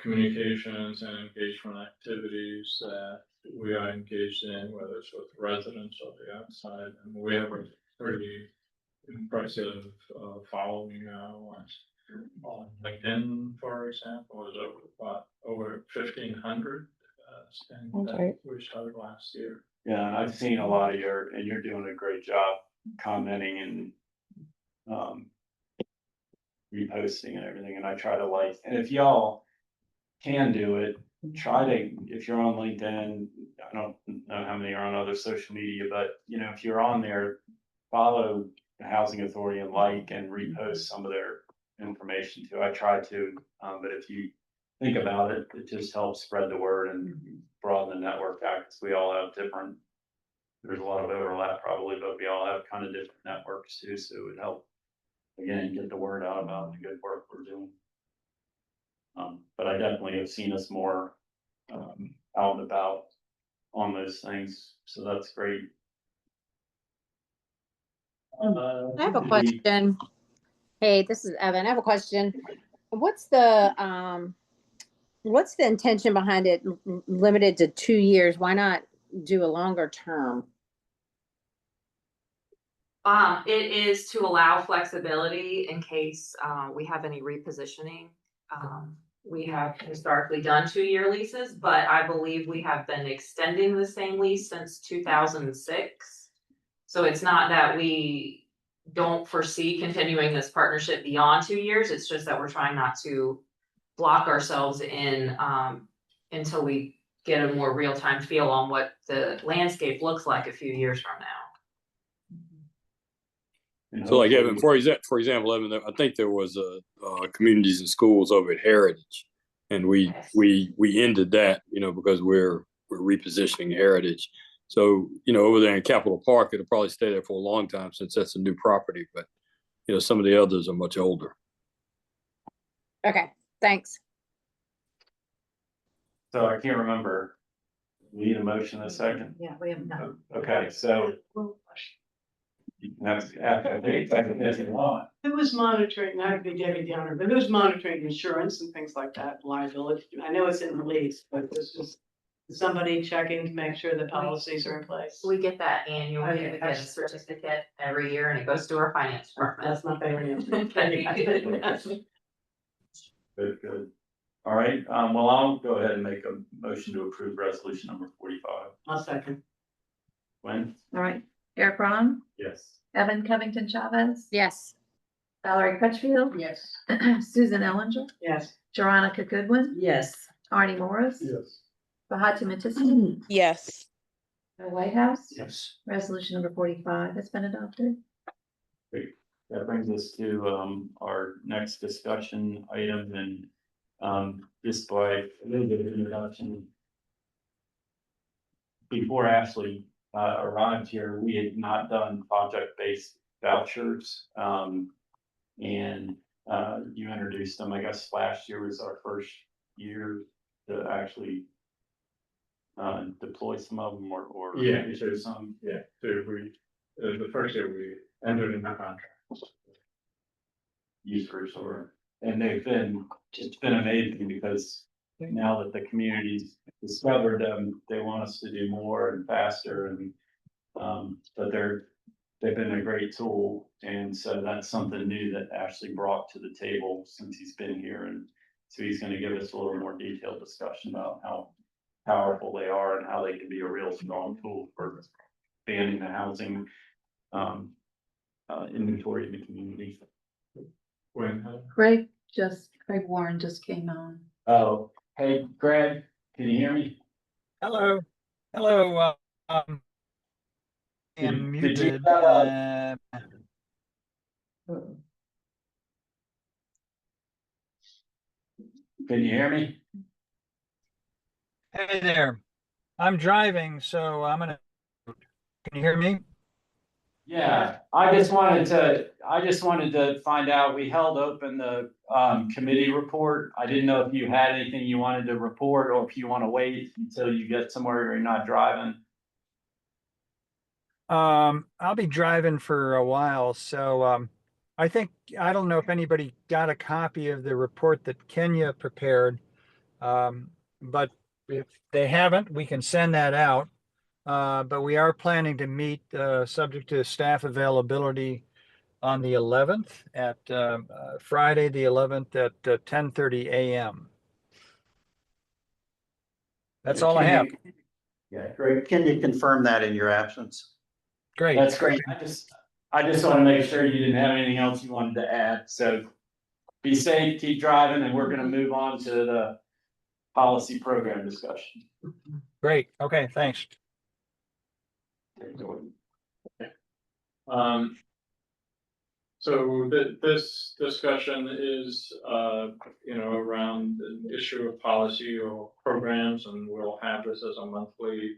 communications and engagement activities that we are engaged in, whether it's with residents or the outside. And we have a pretty impressive following now on LinkedIn, for example, is over 1,500 that we started last year. Yeah, and I've seen a lot of you're doing a great job commenting and reposting and everything. And I try to and if y'all can do it, if you're on LinkedIn, I don't know how many are on other social media, but if you're on there, follow the housing authority and and repost some of their information too. I try to, but if you think about it, it just helps spread the word and broaden the network out, because we all have there's a lot of overlap probably, but we all have kind of different networks too. So it would help, again, get the word out about the good work we're doing. But I definitely have seen us more out and about on those things. So that's great. I have a question. Hey, this is Evan. I have a question. What's the intention behind it limited to 2 years? Why not do a longer term? It is to allow flexibility in case we have any repositioning. We have historically done 2-year leases, but I believe we have been extending the same lease since 2006. So it's not that we don't foresee continuing this partnership beyond 2 years. It's just that we're trying not to block ourselves in until we get a more real-time feel on what the landscape looks like a few years from now. And So like hopefully- Evan, for example, Evan, I think there was communities and schools over at Heritage, and we ended that, because we're repositioning Heritage. So, over there in Capitol Park, it'll probably stay there for a long time since that's a new property, but some of the others are much older. Okay, thanks. So I can't remember. We need a motion in a second. Yeah, we haven't done. Okay, so. You can have, if you want. Who was monitoring, not to be Debbie Downer, but who's monitoring insurance and things like that, liability? I know it's in the lease, but this is somebody checking to make sure the policies are in place. We get that annually, Okay, we get a certificate every year and it goes to our finance department. That's my favorite. Good. All right, well, I'll go ahead and make a motion to approve resolution number 45. I'll second. Gwen? All right, Eric Ron, Yes. Evan Covington Chavez, Yes. Valerie Crutchfield, Yes. Susan Ellinger, Yes. Veronica Goodwin, Yes. Artie Morris, Yes. Bahati Matissi, Yes. White House. Yes. Resolution number 45 has been adopted. That brings us to our next discussion item, and just by a little bit of introduction. Before Ashley arrived here, we had not done project-based vouchers. And you introduced them, I guess last year was our first year to actually deploy some of them or Yeah. issue some. Yeah, so the first year we entered into contract. Users or, and it's been amazing because now that the community's discovered them, they want us to do more and faster and, but they've been a great tool. And so that's something new that Ashley brought to the table since he's been here. And so he's going to give us a little more detailed discussion about how powerful they are and how they can be a real strong tool for expanding the housing inventory in the community. Greg Warren just came on. Oh, hey, Greg, can you hear me? Hello, hello, Did- am did you, muted. Can you hear me? Hey there, I'm driving, so I'm gonna, can you hear me? Yeah, I just wanted to find out, we held open the committee report. I didn't know if you had anything you wanted to report or if you want to wait until you get somewhere you're not driving. I'll be driving for a while, so, I don't know if anybody got a copy of the report that Kenya prepared. But if they haven't, we can send that out. But we are planning to meet, subject to staff availability on the 11th at, Friday, the 11th at 10:30 a.m. That's all I have. Yeah, great. Can you confirm that in your absence? Great. That's great. I just want to make sure you didn't have anything else you wanted to add. So be safe, keep driving, and we're going to move on to the policy program discussion. Great. Okay, thanks. So this discussion is, around the issue of policy or programs, and we'll have this as a monthly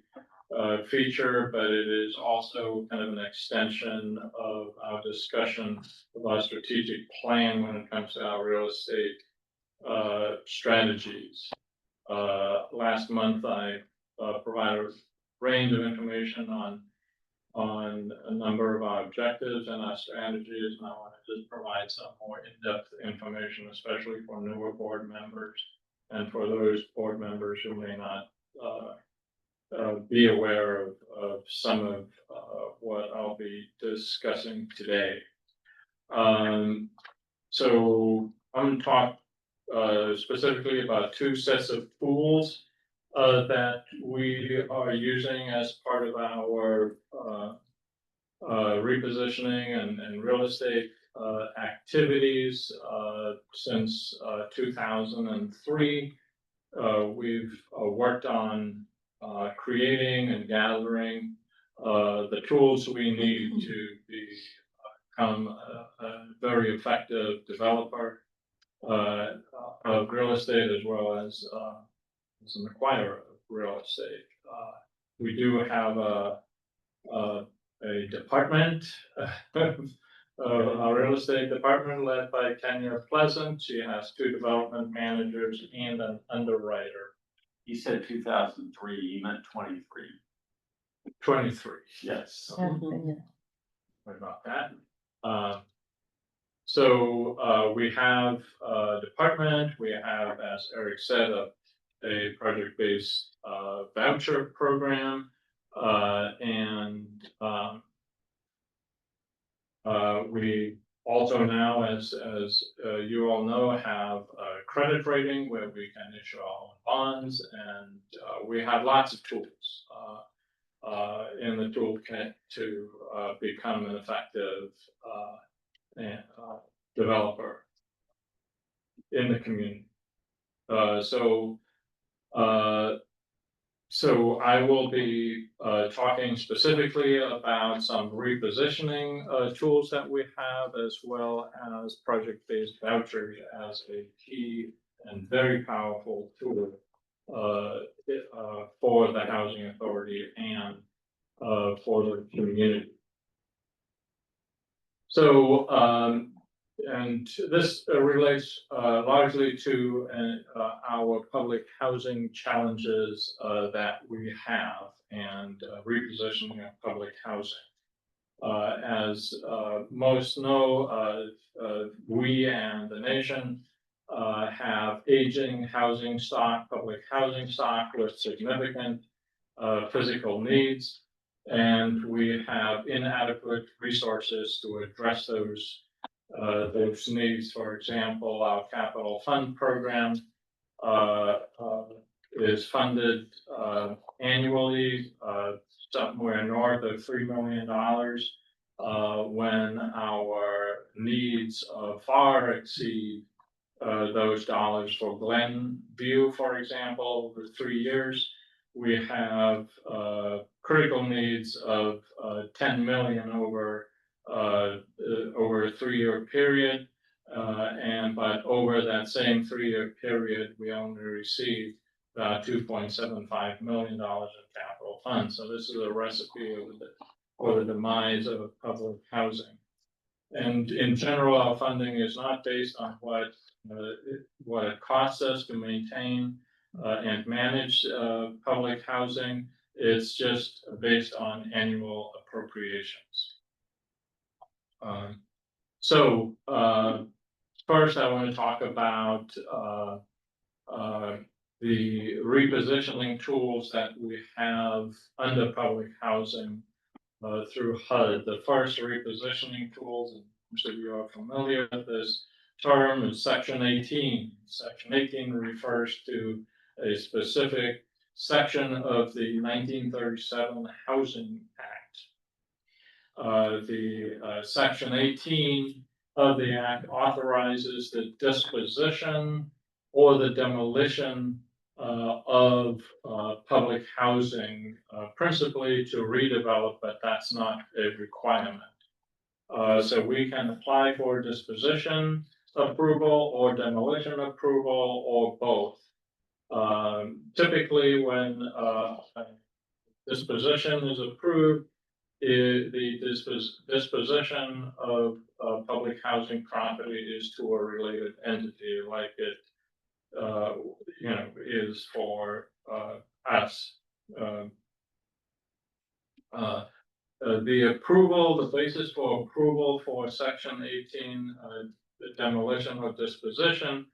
feature, but it is also kind of an extension of our discussion of our strategic plan when it comes to our real estate strategies. Last month, I provided a range of information on a number of our objectives and our strategies, and I want to just provide some more in-depth information, especially for newer board members and for those board members who may not be aware of some of what I'll be discussing today. So I'm going to talk specifically about two sets of tools that we are using as part of our repositioning and real estate activities since 2003. We've worked on creating and gathering the tools we need to be become a very effective developer of real estate as well as an acquirer of real estate. We do have a department, a real estate department led by Kenya Pleasant. She has 2 development managers and an underwriter. He said 2003, he meant 23. 23. Yes. What about that? So we have a department, we have, as Eric said, a project-based voucher program. And we also now, as you all know, have a credit rating where we can issue our own bonds, and we have lots of tools in the toolkit to become an effective developer in the community. So I will be talking specifically about some repositioning tools that we have, as well as project-based vouchers as a key and very powerful tool for the housing authority and for the community. So, and this relates largely to our public housing challenges that we have, and repositioning of public housing. As most know, we and the nation have aging housing stock, public housing stock with significant physical needs, and we have inadequate resources to address those needs. For example, our capital fund program is funded annually somewhere north of $3 million, when our needs far exceed those dollars. For Glenview, for example, over 3 years, we have critical needs of 10 million over a 3-year period, but over that same 3-year period, we only received $2.75 million in capital funds. So this is a recipe for the demise of public housing. And in general, our funding is not based on what it costs us to maintain and manage public housing. It's just based on annual appropriations. So first, I want to talk about the repositioning tools that we have under public housing through HUD. The first repositioning tools, and most of you are familiar with this term, is Section 18. Section 18 refers to a specific section of the 1937 Housing Act. Section 18 of the Act authorizes the disposition or the demolition of public housing, principally to redevelop, but that's not a requirement. So we can apply for disposition approval or demolition approval or both. Typically, when disposition is approved, the disposition of public housing property is to a related entity, like it is for us. The approval, the basis for approval for Section 18, the demolition or disposition,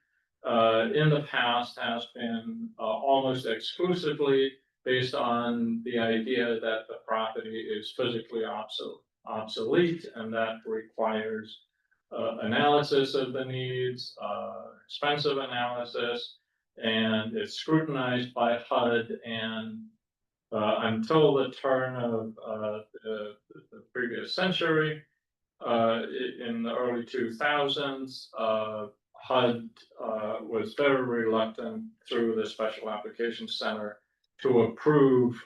in the past has been almost exclusively based on the idea that the property is physically obsolete, and that requires analysis of the needs, expensive analysis, and it's scrutinized by HUD. And until the turn of the previous century, in the early 2000s, HUD was very reluctant through the Special Application Center to approve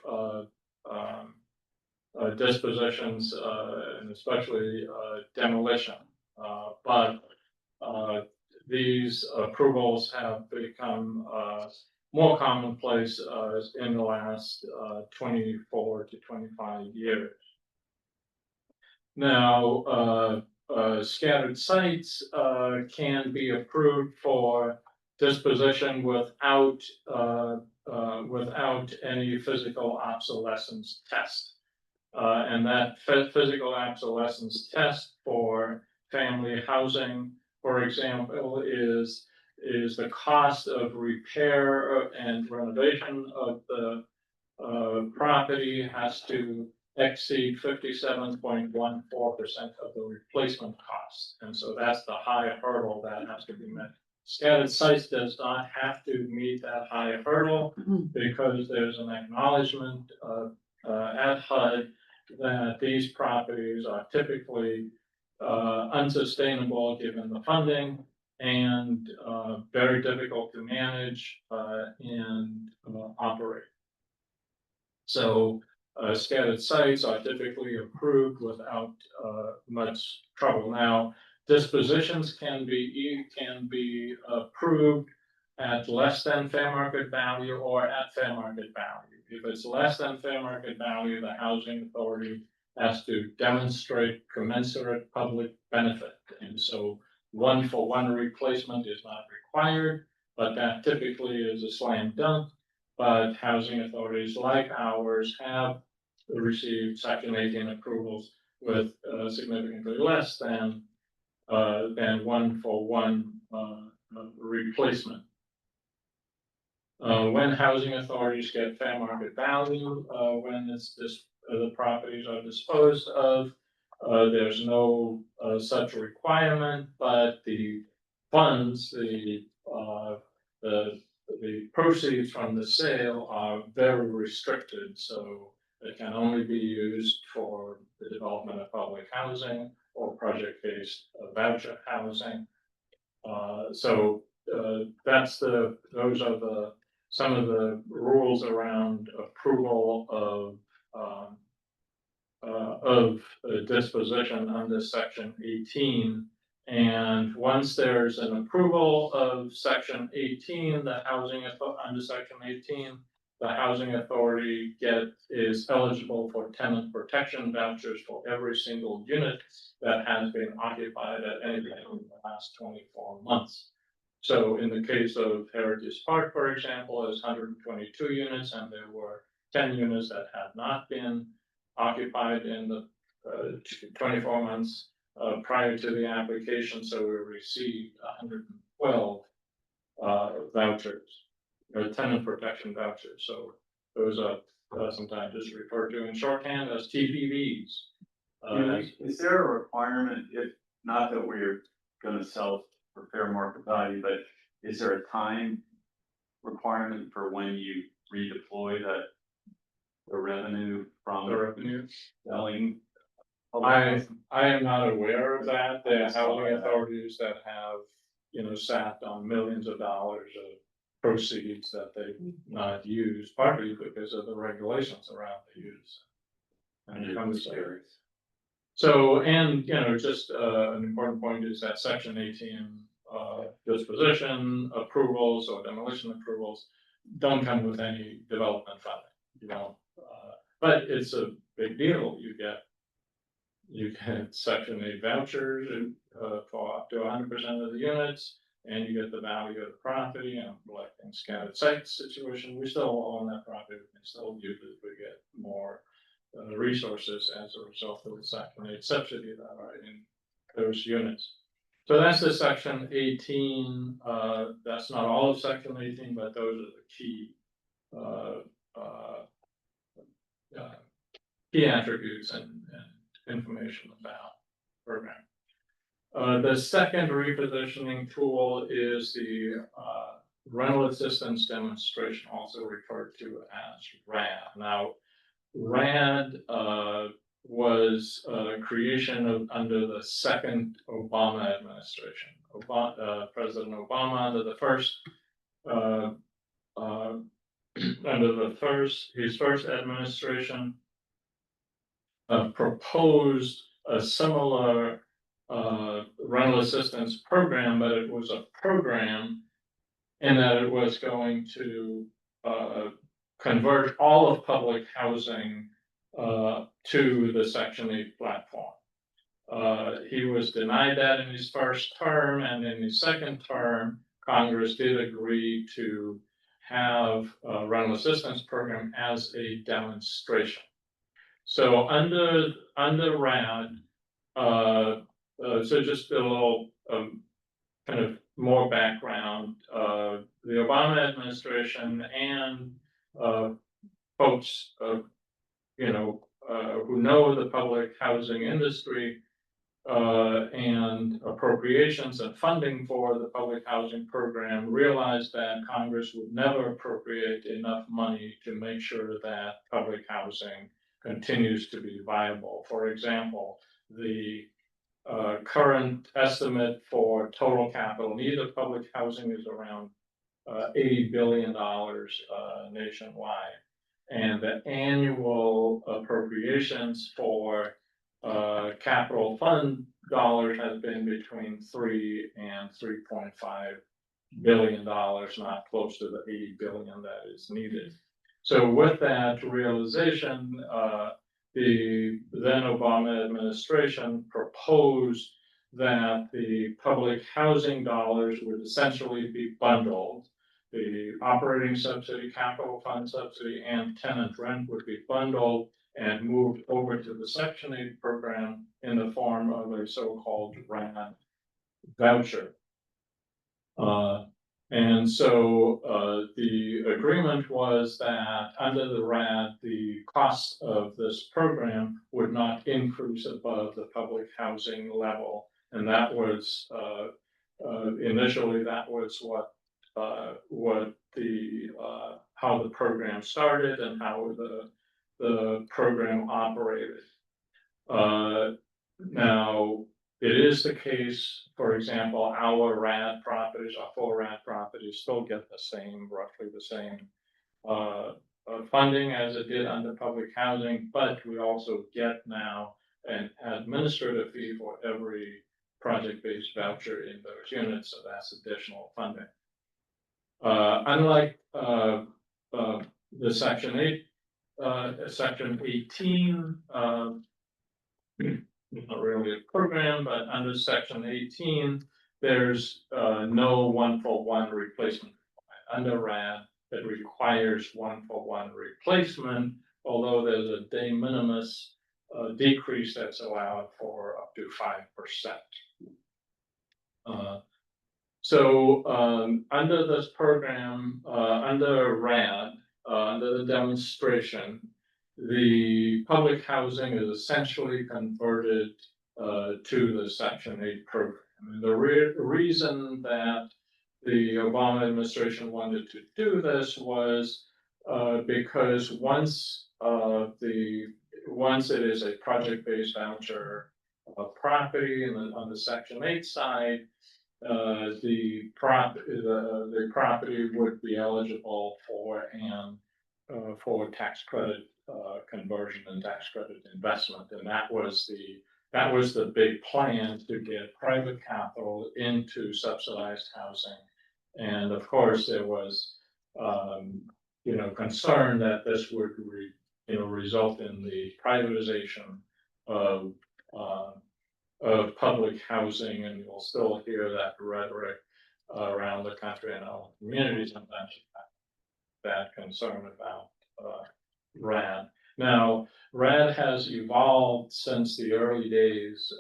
dispositions, and especially demolition. But these approvals have become more commonplace in the last 24 to 25 years. Now, scattered sites can be approved for disposition without any physical obsolescence test. And that physical obsolescence test for family housing, for example, is the cost of repair and renovation of the property has to exceed 57.14% of the replacement cost. And so that's the high hurdle that has to be met. Scattered sites does not have to meet that high hurdle because there's an acknowledgement at HUD that these properties are typically unsustainable given the funding and very difficult to manage and operate. So scattered sites are typically approved without much trouble. Now, dispositions can be approved at less than fair market value or at fair market value. If it's less than fair market value, the housing authority has to demonstrate commensurate public benefit. And so 1-for-1 replacement is not required, but that typically is a slam dunk. But housing authorities like ours have received Section 18 approvals with significantly less than 1-for-1 replacement. When housing authorities get fair market value, when the properties are disposed of, there's no such requirement, but the funds, the proceeds from the sale are very restricted, so it can only be used for the development of public housing or project-based voucher housing. So those are some of the rules around approval of disposition under Section 18. And once there's an approval of Section 18, under Section 18, the housing authority is eligible for tenant protection vouchers for every single unit that has been occupied at any time in the last 24 months. So in the case of Heritage Park, for example, there's 122 units, and there were 10 units that had not been occupied in the 24 months prior to the application, so we received 112 vouchers, tenant protection vouchers. So those are sometimes just referred to in shorthand as TPVs. Is there a requirement, if not that we're going to sell for fair market value, but is there a time requirement for when you redeploy the revenue from selling? I am not aware of that. There are housing authorities that have, sat on millions of dollars of proceeds that they've not used, partly because of the regulations around the use. And so, and, just an important point is that Section 18 disposition approvals or demolition approvals don't come with any development funding, but it's a big deal. You get Section 8 vouchers for up to 100% of the units, and you get the value of the property. And like in scattered site situation, we still own that property. We can still use it. We get more resources as a result of the Section 8 subsidy that are in those units. So that's the Section 18. That's not all of Section 18, but those are the key key attributes and information about the program. The second repositioning tool is the rental assistance demonstration, also referred to as RHA. Now, RHA was creation under the second Obama administration. President Obama under the first his first administration proposed a similar rental assistance program, but it was a program in that it was going to convert all of public housing to the Section 8 platform. He was denied that in his first term, and in his second term, Congress did agree to have a rental assistance program as a demonstration. So under RAD, so just a little kind of more background, the Obama administration and folks, who know the public housing industry and appropriations and funding for the public housing program realized that Congress would never appropriate enough money to make sure that public housing continues to be viable. For example, the current estimate for total capital need of public housing is around $80 billion nationwide. And the annual appropriations for capital fund dollars has been between $3 and $3.5 billion, not close to the 80 billion that is needed. So with that realization, the then Obama administration proposed that the public housing dollars would essentially be bundled. The operating subsidy, capital fund subsidy, and tenant rent would be bundled and moved over to the Section 8 program in the form of a so-called RAD voucher. And so the agreement was that under the RAD, the cost of this program would not increase above the public housing level. And that was initially that was what the how the program started and how the program operated. Now, it is the case, for example, our RAD properties, our full RAD properties still get the same, roughly the same funding as it did under public housing, but we also get now an administrative fee for every project-based voucher in those units, so that's additional funding. Unlike the Section 8, Section 18, not really a program, but under Section 18, there's no one-for-one replacement. Under RAD, it requires one-for-one replacement, although there's a de minimis decrease that's allowed for up to 5%. So under this program, under RAD, under the demonstration, the public housing is essentially converted to the Section 8 program. And the reason that the Obama administration wanted to do this was because once it is a project-based voucher property and on the Section 8 side, the property would be eligible for tax credit conversion and tax credit investment, and that was the big plan to get private capital into subsidized housing. And of course, there was concern that this would result in the privatization of public housing, and you'll still hear that rhetoric around the country and all communities sometimes that concern about RAD. Now, RAD has evolved since the early days.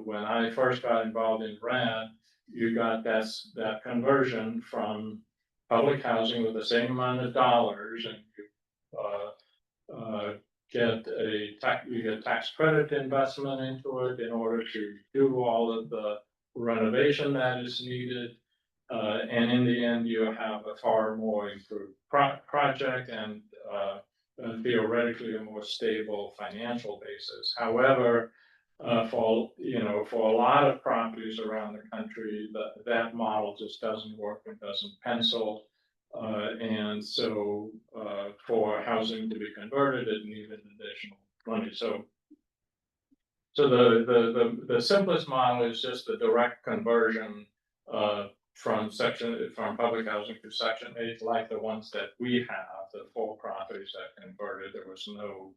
When I first got involved in RAD, you got that conversion from public housing with the same amount of dollars, and you get tax credit investment into it in order to do all of the renovation that is needed. And in the end, you have a far more improved project and theoretically a more stable financial basis. However, for a lot of properties around the country, that model just doesn't work. It doesn't pencil. And so for housing to be converted, it needed additional money. So So the simplest model is just the direct conversion, from public housing to section 8, like the ones that we have, the 4 properties that converted. There was no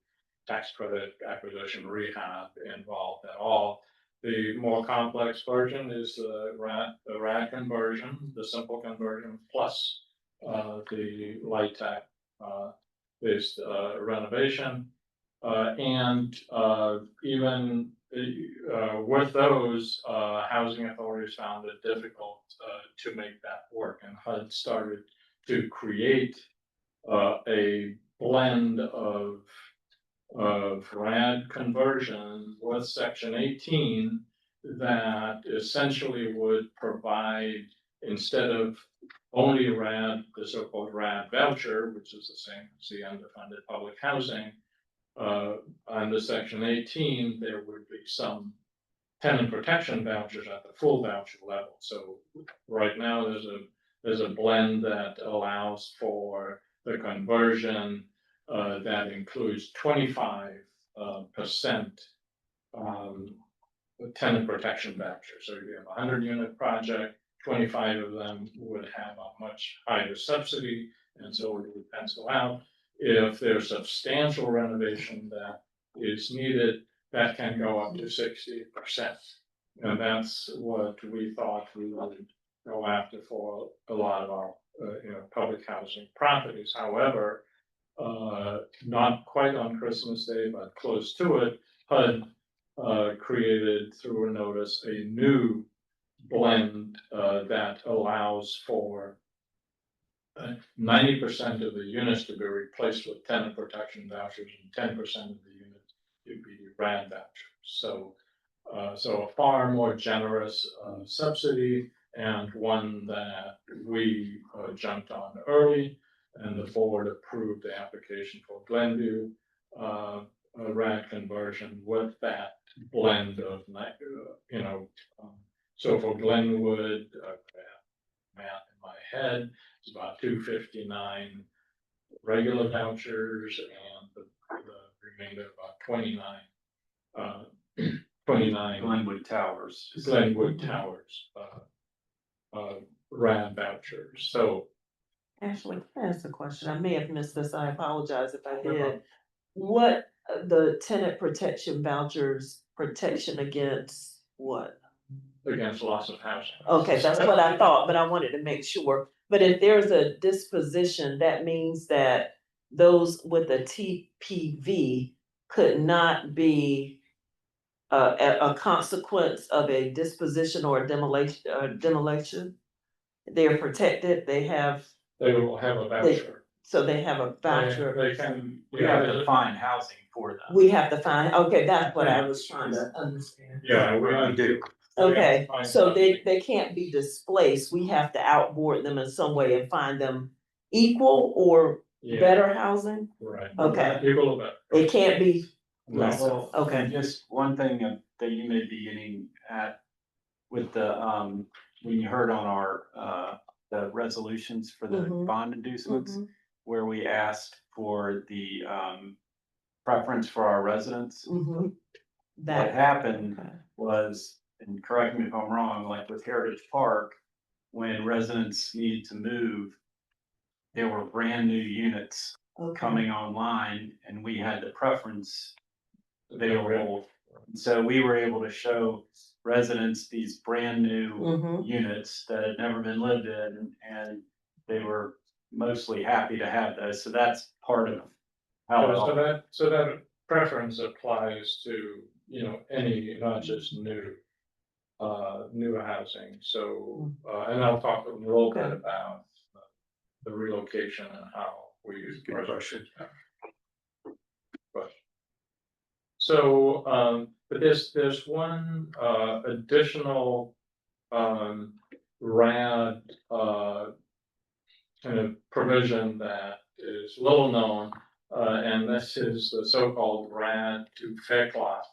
tax credit acquisition rehab involved at all. The more complex version is the RAD conversion, the simple conversion, plus the LIHTC based renovation. And even with those, housing authorities found it difficult to make that work, and HUD started to create a blend of RAD conversion with section 18 that essentially would provide, instead of only RAD, the so-called RAD voucher, which is the same as the underfunded public housing. Under section 18, there would be some tenant protection vouchers at the full voucher level. So right now there's a blend that allows for the conversion that includes 25% tenant protection vouchers. So if you have a 100-unit project, 25 of them would have a much higher subsidy, and so it would pencil out. If there's substantial renovation that is needed, that can go up to 60%. And that's what we thought we would go after for a lot of our public housing properties. However, not quite on Christmas Day, but close to it, HUD created through a notice a new blend that allows for 90% of the units to be replaced with tenant protection vouchers and 10% of the units to be RAD vouchers. So, so a far more generous subsidy, and one that we jumped on early, and the board approved the application for Glenview RAD conversion with that blend of, so for Glenwood, math in my head, it's about 259 regular vouchers, and the remainder about 29 Glenwood Towers. RAD vouchers. So Ashley, can I ask a question? I may have missed this. I apologize if I did. What the tenant protection vouchers protection against what? against loss of housing. Okay, that's what I thought, but I wanted to make sure. But if there's a disposition, that means that those with a TPV could not be a consequence of a disposition or a demolition. They're protected, they will have a voucher. So they have a voucher. They can. We have to find housing for them. We have to find, okay, that's what I was trying to understand. Yeah, we do. Okay, so they can't be displaced, we have to outboard them in some way and find them equal or better housing? Right. Okay. Equal or better. It can't be less, Well, okay. and just one thing that you may be getting at with the, when you heard on our, the resolutions for the bond inducements, where we asked for the, preference for our residents. What happened was, and correct me if I'm wrong, like with Heritage Park, when residents needed to move, there were brand new units coming online, and we had the preference available. So we were able to show residents these brand new units that had never been lived in, and they were mostly happy to have those. So that's part of how. So that preference applies to, any, not just new housing. So, and I'll talk a little bit about the relocation and how we use question. So, but there's one additional RAD kind of provision that is little known, and this is the so-called RAD to FECLOT,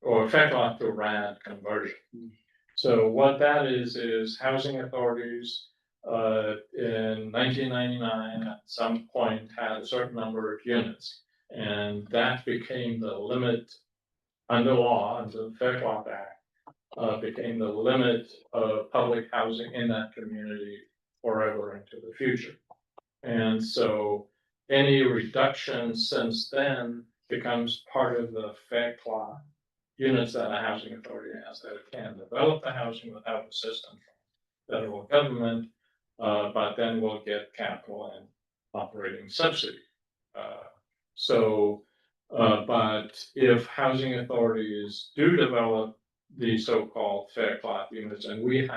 or FECLOT to RAD conversion. So what that is housing authorities in 1999 at some point had a certain number of units, and that became the limit under law, under the Fair Cloth Act, became the limit of public housing in that community forever into the future. And so any reduction since then becomes part of the Fair Cloth units that a housing authority has, that it can develop the housing without assistance from federal government, but then we'll get capital and operating subsidy. But if housing authorities do develop the so-called Fair Cloth units, and we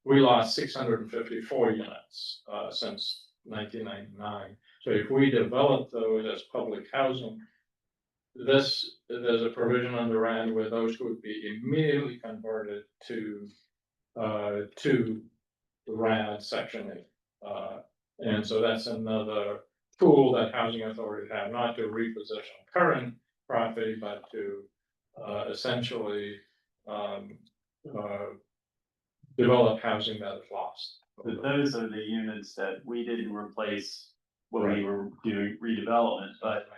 lost 654 units since 1999. So if we develop those as public housing, there's a provision under RHA where those would be immediately converted to RHA Section 8. And so that's another tool that housing authorities have, not to reposition current property, but to essentially develop housing that is lost. But those are the units that we didn't replace when we were doing redevelopment, but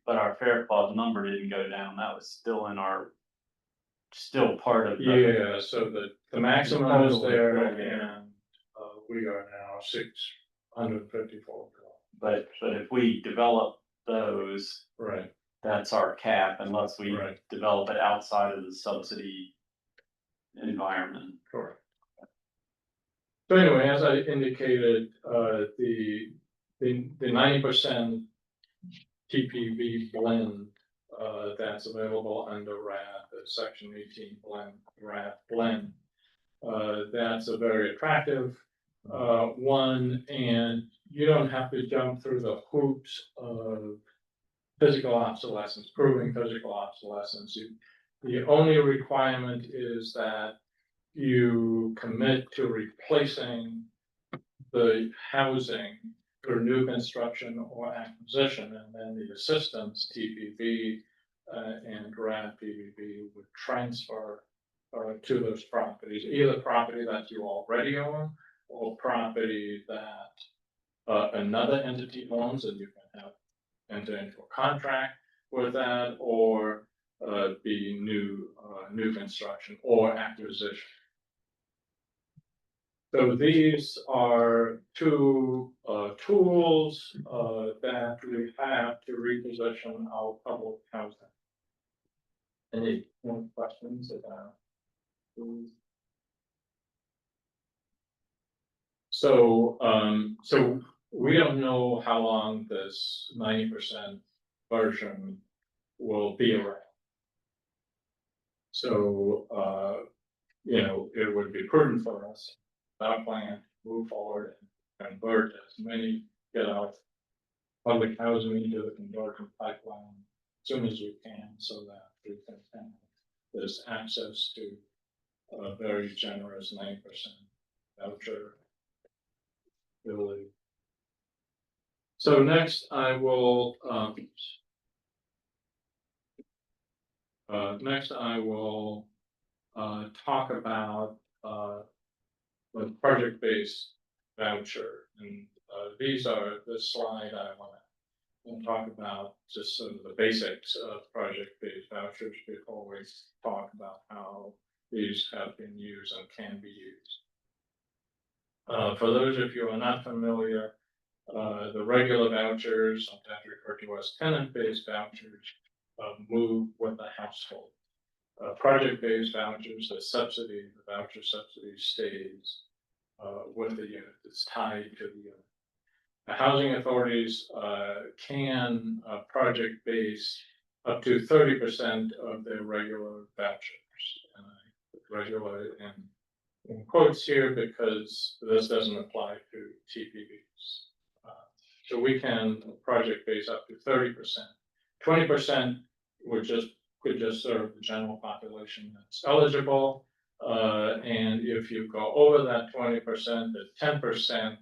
our Fair Clause number didn't go down. That was still in our, still part of. Yeah, so the maximum is there, and we are now 654. But if we develop those, Right, that's our cap unless we right, develop it outside of the subsidy environment. correct. So anyway, as I indicated, the 90% TPV blend that's available under RAD, the Section 18 blend, RAD blend, that's a very attractive one, and you don't have to jump through the hoops of physical obsolescence, proving physical obsolescence. The only requirement is that you commit to replacing the housing for new construction or acquisition, and then the assistance TPV and RAD PVB would transfer to those properties, either property that you already own or property that another entity owns, and you can have enter into a contract with that, or be new construction or acquisition. So these are two tools that we have to reposition our public housing. Any more questions about these? So we don't know how long this 90% version will be around. So it would be prudent for us, our plan, move forward and convert as many, get our public housing into the conversion pipeline as soon as we can, so that we can have this access to a very generous 9% voucher ability. So next I will talk about the project-based voucher, and this slide I want to talk about just sort of the basics of project-based vouchers before we talk about how these have been used and can be used. For those of you who are not familiar, the regular vouchers, sometimes referred to as tenant-based vouchers, move with the household. Project-based vouchers, the voucher subsidy stays with the unit. It's tied to the unit. The housing authorities can project-base up to 30% of their regular vouchers. And I put regular in quotes here because this doesn't apply to TPVs. So we can project base up to 30%. 20% could just serve the general population that's eligible. And if you go over that 20%, the 10%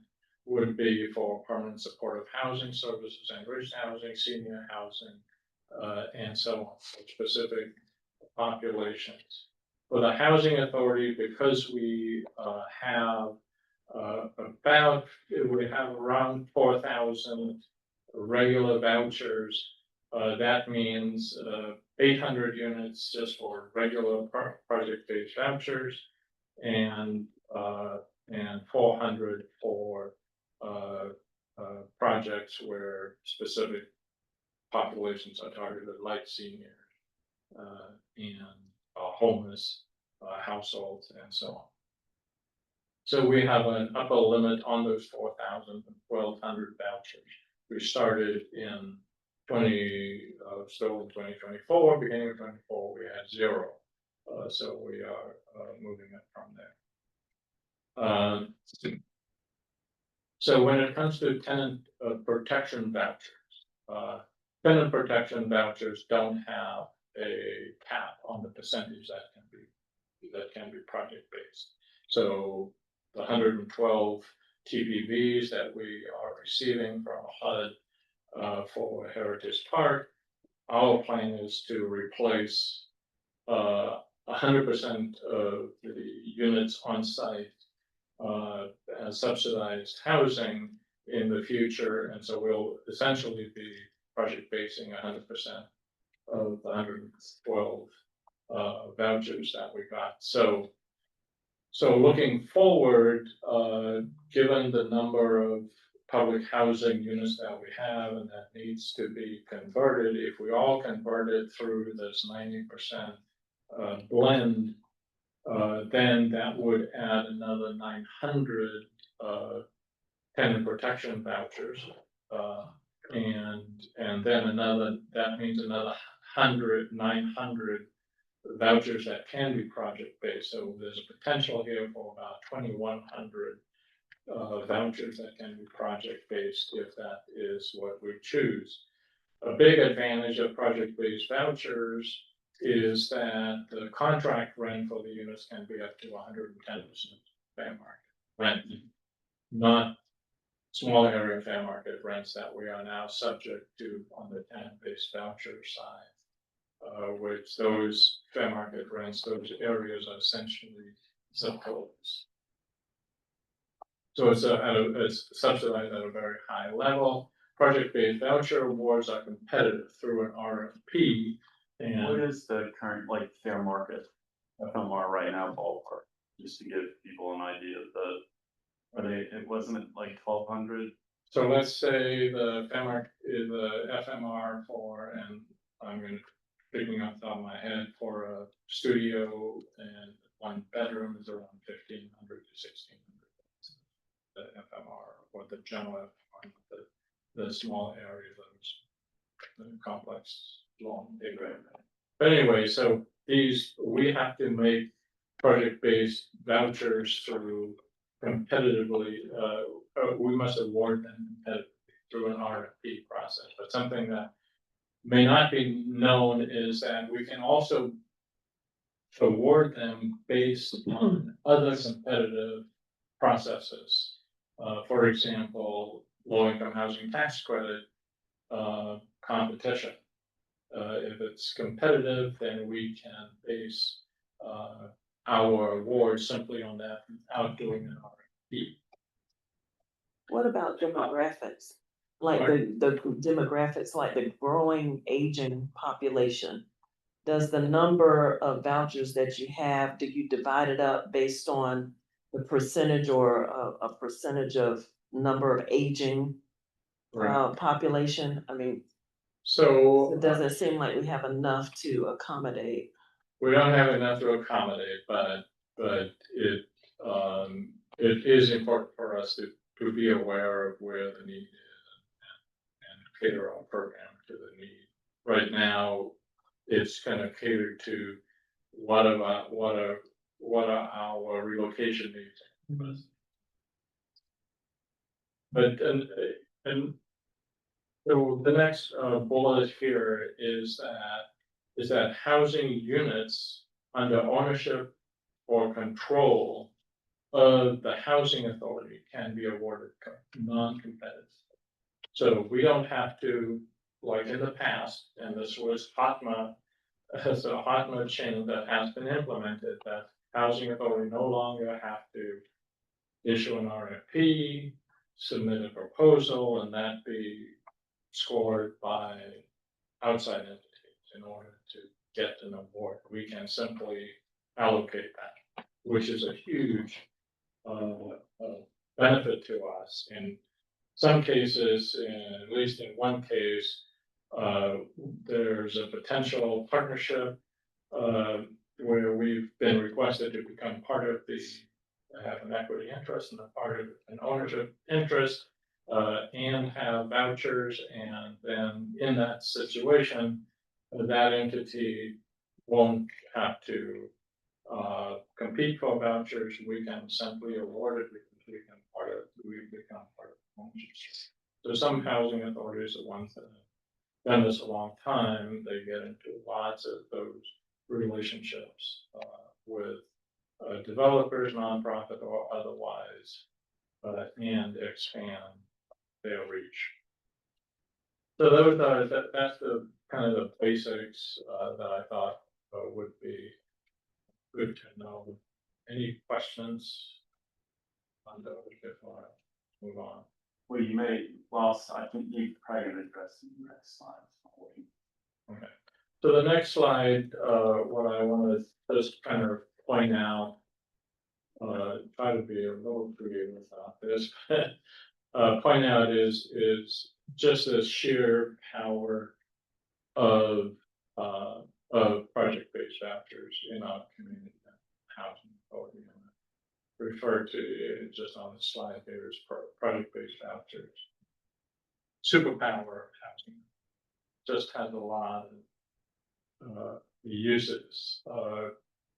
would be for permanent supportive housing services, enriched housing, senior housing, and so on, for specific populations. For the housing authority, because we have around 4,000 regular vouchers, That means 800 units just for regular project-based vouchers and 400 for projects where specific populations are targeted, like seniors and homeless households and so on. So we have an upper limit on those 4,000 and 1,200 vouchers. We started in 2024, beginning of 24, we had 0. So we are moving it from there. So when it comes to tenant protection vouchers, tenant protection vouchers don't have a cap on the percentage that can be project based. So the 112 TPVs that we are receiving from HUD for Heritage Park, our plan is to replace 100% of the units on site as subsidized housing in the future, and so we'll essentially be project basing 100% of the 112 vouchers that we got. So looking forward, given the number of public housing units that we have and that needs to be converted, if we all converted through this 90% blend, then that would add another 900 tenant protection vouchers, and then that means another 900 vouchers that can be project based. So there's a potential here for about 2,100 vouchers that can be project based if that is what we choose. A big advantage of project based vouchers is that the contract rent for the units can be up to 110% fair market rent, not small area fair market rents that we are now subject to on the tenant-based voucher side, which those fair market rents, those areas are essentially zip codes. So it's subsidized at a very high level. Project-based voucher awards are competitive through an RFP. And what is the current fair market FMR right now ballpark? Just to give people an idea of wasn't it like 1,200? So let's say the FMR for, and I'm going to picking off the top of my head, for a studio and 1 bedroom is around 1,500 to 1,600. The FMR or the general FMR, the small area, the complex, long, big. But anyway, so we have to make project-based vouchers through competitively, we must award them competitively through an RFP process. But something that may not be known is that we can also award them based on other competitive processes. For example, low-income housing tax credit competition. If it's competitive, then we can base our award simply on that without doing an RFP. What about demographics? Like the demographics, like the growing aging population. Does the number of vouchers that you have, do you divide it up based on the percentage or a percentage of number of aging population? I mean, so it doesn't seem like we have enough to accommodate. We don't have enough to accommodate, but it is important for us to be aware of where the need is and cater our program to the need. Right now, it's kind of catered to what are our relocation needs. Mm-hmm. But so the next bullet here is that housing units under ownership or control of the housing authority can be awarded non-competitive. So we don't have to, like in the past, and this was HOTMA, as a HOTMA change that has been implemented, that housing authority no longer have to issue an RFP, submit a proposal, and that be scored by outside entities in order to get an award. We can simply allocate that, which is a huge benefit to us. In some cases, at least in one case, there's a potential partnership where we've been requested to become part of the, have an equity interest and a part of an ownership interest, and have vouchers. And then in that situation, that entity won't have to compete for vouchers. We can simply award it because we become part of ownership. So some housing authorities, the ones that have done this a long time, they get into lots of those relationships with developers, nonprofit or otherwise, and expand their reach. So those are, that's the kind of the basics that I thought would be good to know. Any questions on those before I move on? Well, you may, well, I think you probably gonna address in the next slide. Okay. So the next slide, what I want to just kind of point out, try to be a little creative about this, point out is just the sheer power of project-based vouchers in our community housing authority. Referred to it just on the slide here as project-based vouchers. Superpower of housing just has a lot of uses.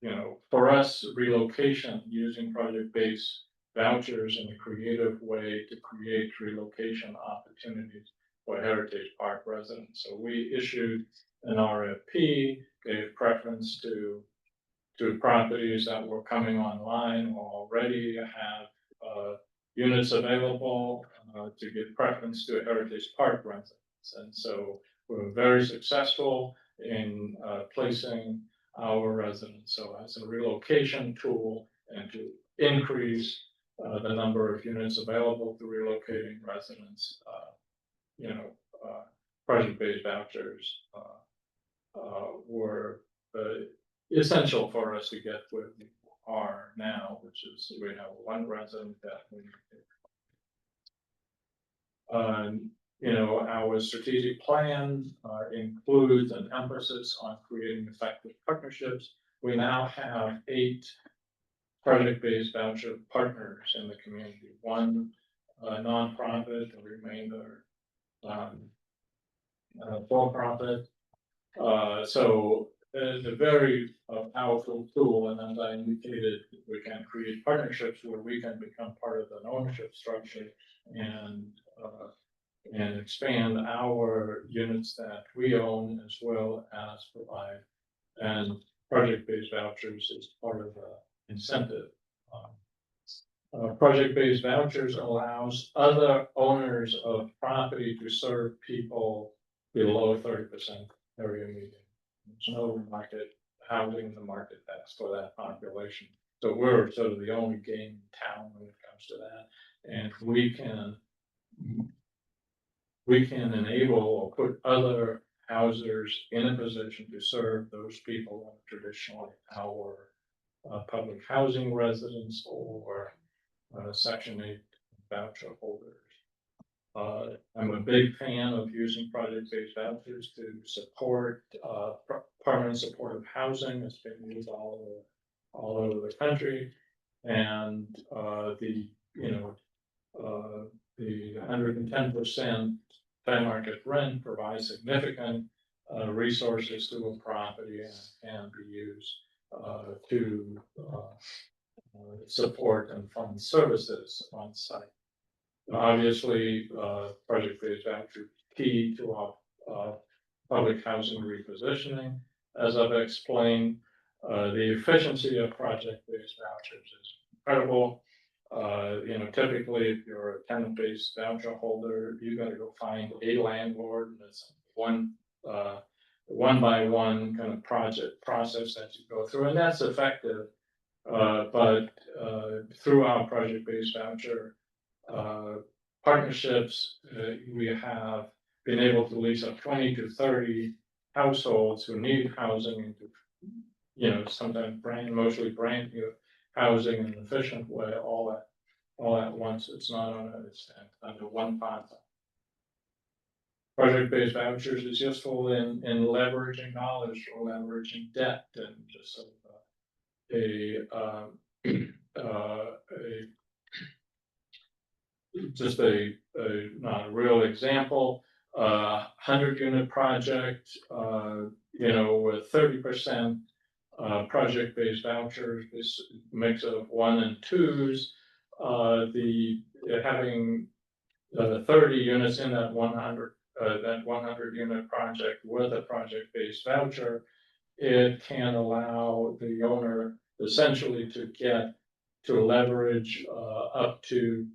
You know, for us, relocation using project-based vouchers in a creative way to create relocation opportunities for Heritage Park residents. So we issued an RFP, gave preference to properties that were coming online or already have units available to give preference to Heritage Park residents. And so we're very successful in placing our residents. So as a relocation tool and to increase the number of units available to relocating residents, you know, project-based vouchers were essential for us to get where we are now, which is we have one resident that we you know, our strategic plan includes an emphasis on creating effective partnerships. We now have 8 project-based voucher partners in the community, 1 nonprofit, the remainder for-profit. So it's a very powerful tool, and as I indicated, we can create partnerships where we can become part of an ownership structure and expand our units that we own as well as provide. And project-based vouchers is part of the incentive. Project-based vouchers allows other owners of property to serve people below 30% area median. There's no market housing in the market that's for that population. So we're sort of the only game in town when it comes to that. And we can enable or put other housers in a position to serve those people traditionally our public housing residents or Section 8 voucher holders. I'm a big fan of using project-based vouchers to support permanent supportive housing. It's been used all over the country, and the 110% fair market rent provides significant resources to a property and can be used to support and fund services on site. Obviously, project-based voucher key to our public housing repositioning. As I've explained, the efficiency of project-based vouchers is incredible. You know, typically, if you're a tenant-based voucher holder, you got to go find a landlord, and it's one by one kind of project process that you go through, and that's effective. But through our project-based voucher partnerships, we have been able to lease up 20 to 30 households who need housing into, you know, sometimes mostly brand new housing in an efficient way, all at once. It's not on a, it's under one contract. Project-based vouchers is useful in leveraging knowledge or leveraging debt, and just sort of not a real example, 100-unit project, you know, with 30% project-based vouchers, this mix of 1 and 2s, having 30 units in that 100 unit project with a project-based voucher, it can allow the owner essentially to leverage up to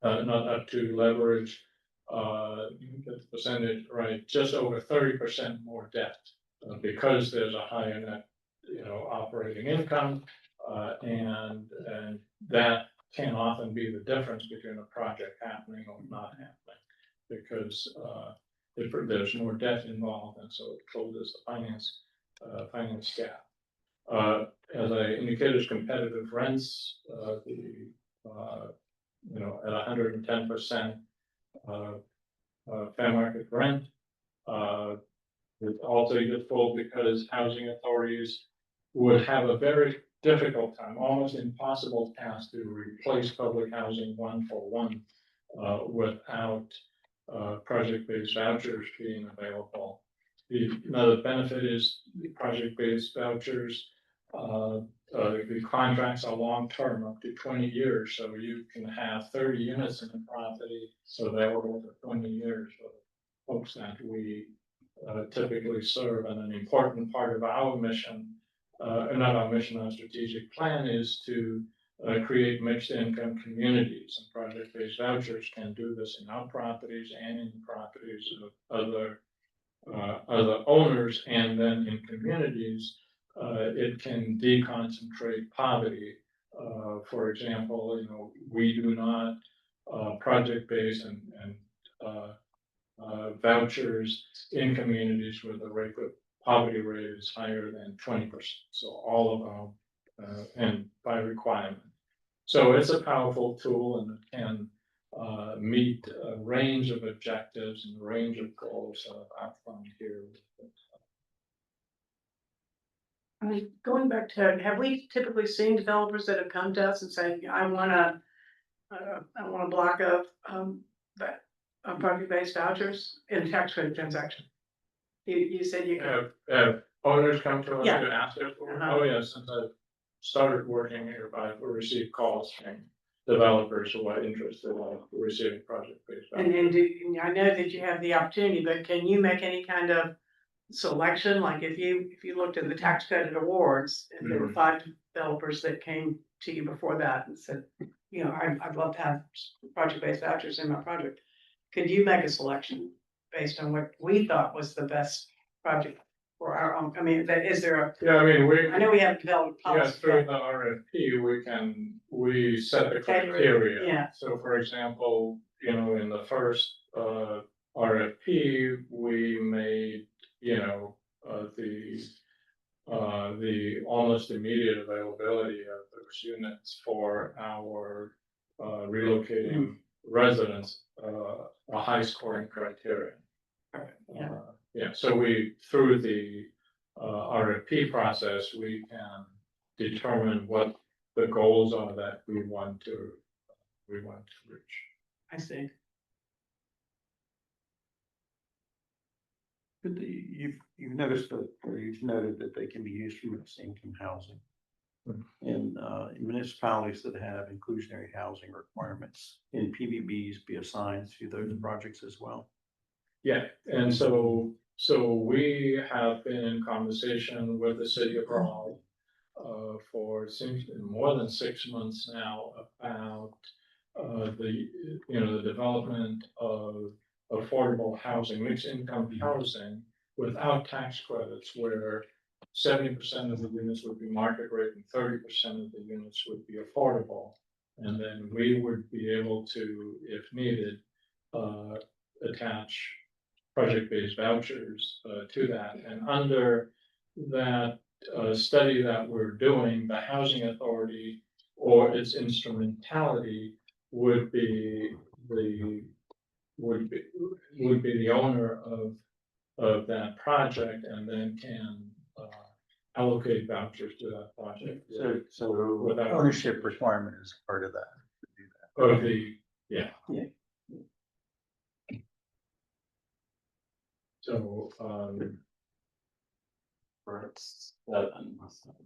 not up to leverage, you get the percentage right, just over 30% more debt because there's a higher net, you know, operating income, and that can often be the difference between a project happening or not happening, because there's more debt involved, and so it closes the finance gap. As I indicated, competitive rents, you know, at 110% fair market rent. It's also useful because housing authorities would have a very difficult time, almost impossible task, to replace public housing one for one without project-based vouchers being available. Another benefit is the project-based vouchers. The contracts are long-term, up to 20 years, so you can have 30 units in the property, so available for 20 years for folks that we typically serve. And an important part of our mission, not our mission, our strategic plan, is to create mixed income communities, and project-based vouchers can do this in our properties and in properties of other owners, and then in communities. It can deconcentrate poverty. For example, you know, we do not project-based and vouchers in communities where the poverty rate is higher than 20%. So all of them, and by requirement. So it's a powerful tool, and it can meet a range of objectives and a range of goals that I've outlined here. I mean, going back to, have we typically seen developers that have come to us and say, I want a block of that project-based vouchers in tax credit transaction? You said you could. Have owners come to us Yeah. to ask us for? Uh-huh. Oh, yes, since I've started working here, I've received calls from developers who are interested in receiving project-based vouchers. And I know that you have the opportunity, but can you make any kind of selection? Like if you looked at the tax credit awards, and there were 5 developers that came to you before that and said, you know, I'd love to have project-based vouchers in my project. Could you make a selection based on what we thought was the best project for our own? I mean, is there a? Yeah, I mean, I know we have developed yeah, policy. through the RFP, we set the criteria. Yeah. So for example, you know, in the first RFP, we made, you know, the almost immediate availability of those units for our relocating residents a high scoring criteria. Yeah. Yeah, so through the RFP process, we can determine what the goals are that we want to reach. I see. You've noticed that, or you've noted that they can be used for mixed income housing. In municipalities that have inclusionary housing requirements, in PVBs be assigned to those projects as well. Yeah, and so we have been in conversation with the city of Raleigh for it seems more than 6 months now about the development of affordable housing, mixed income housing without tax credits, where 70% of the units would be market rate and 30% of the units would be affordable. And then we would be able to, if needed, attach project-based vouchers to that. And under that study that we're doing, the housing authority or its instrumentality would be the owner of that project, and then can allocate vouchers to that project. So Without- ownership requirement is part of that. Of the, yeah. Yeah. So, For seven.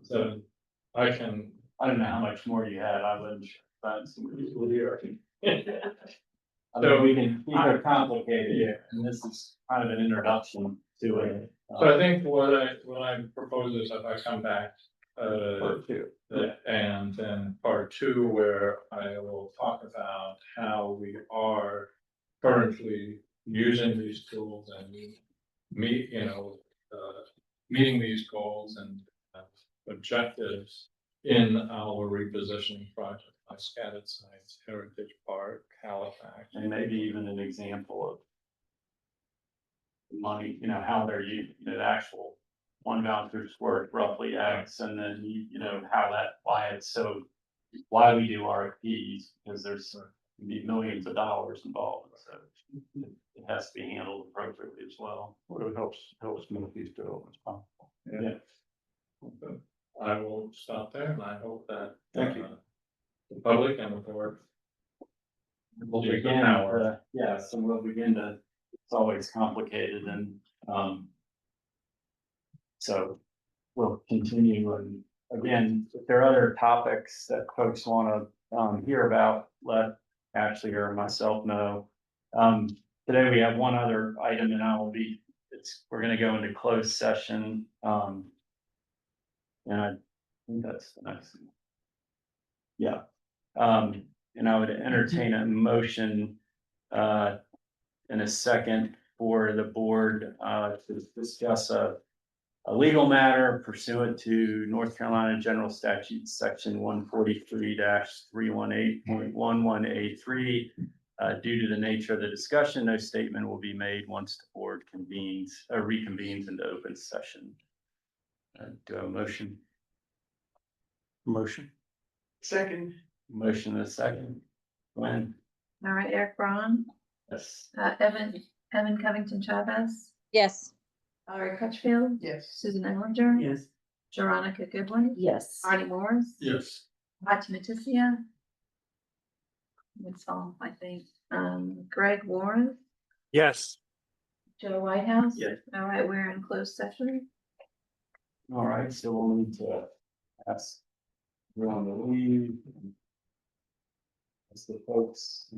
so I can, I don't know how much more you had, I wouldn't find some people here. I So- mean, we can, these are complicated, Yeah. and this is kind of an introduction to it. so I think what I propose is if I come back, Part two. and then part two, where I will talk about how we are currently using these tools and meeting these goals and objectives in our repositioning project, like scattered sites, Heritage Park, Halifax. And maybe even an example of money, how they're used, the actual one voucher's worth roughly X, and then how why it's so, why we do RFPs, because there's can be millions of dollars involved, so it has to be handled appropriately as well. Well, it helps move these developments possible. Yeah. I will stop there, and I hope that. Thank you. The public and the board. We'll use the begin, power. so we'll begin to, it's always complicated and, so we'll continue. And again, if there are other topics that folks want to, hear about, let Ashley or myself know. Today we have one other item, and we're gonna go into closed session. And I think that's the next one. Yeah. And I would entertain a motion in a second for the board to discuss a legal matter pursuant to North Carolina General Statute, Section 143-318.11A3. Due to the nature of the discussion, no statement will be made once the board reconvenes into open session. Do I have a motion? Motion. Second. Motion and a second. Gwen? All right, Eric Braun, Yes. Evan Covington Chavez, Yes. Valerie Crutchfield, Yes. Susan Ellinger. Yes. Veronica Goodwin. Yes. Artie Morris. Yes. Patti Matisia. That's all, I think. Greg Warren, Yes. Joe Whitehouse. Yes. All right, we're in closed session. All right, so we'll need to ask everyone to leave. As the folks,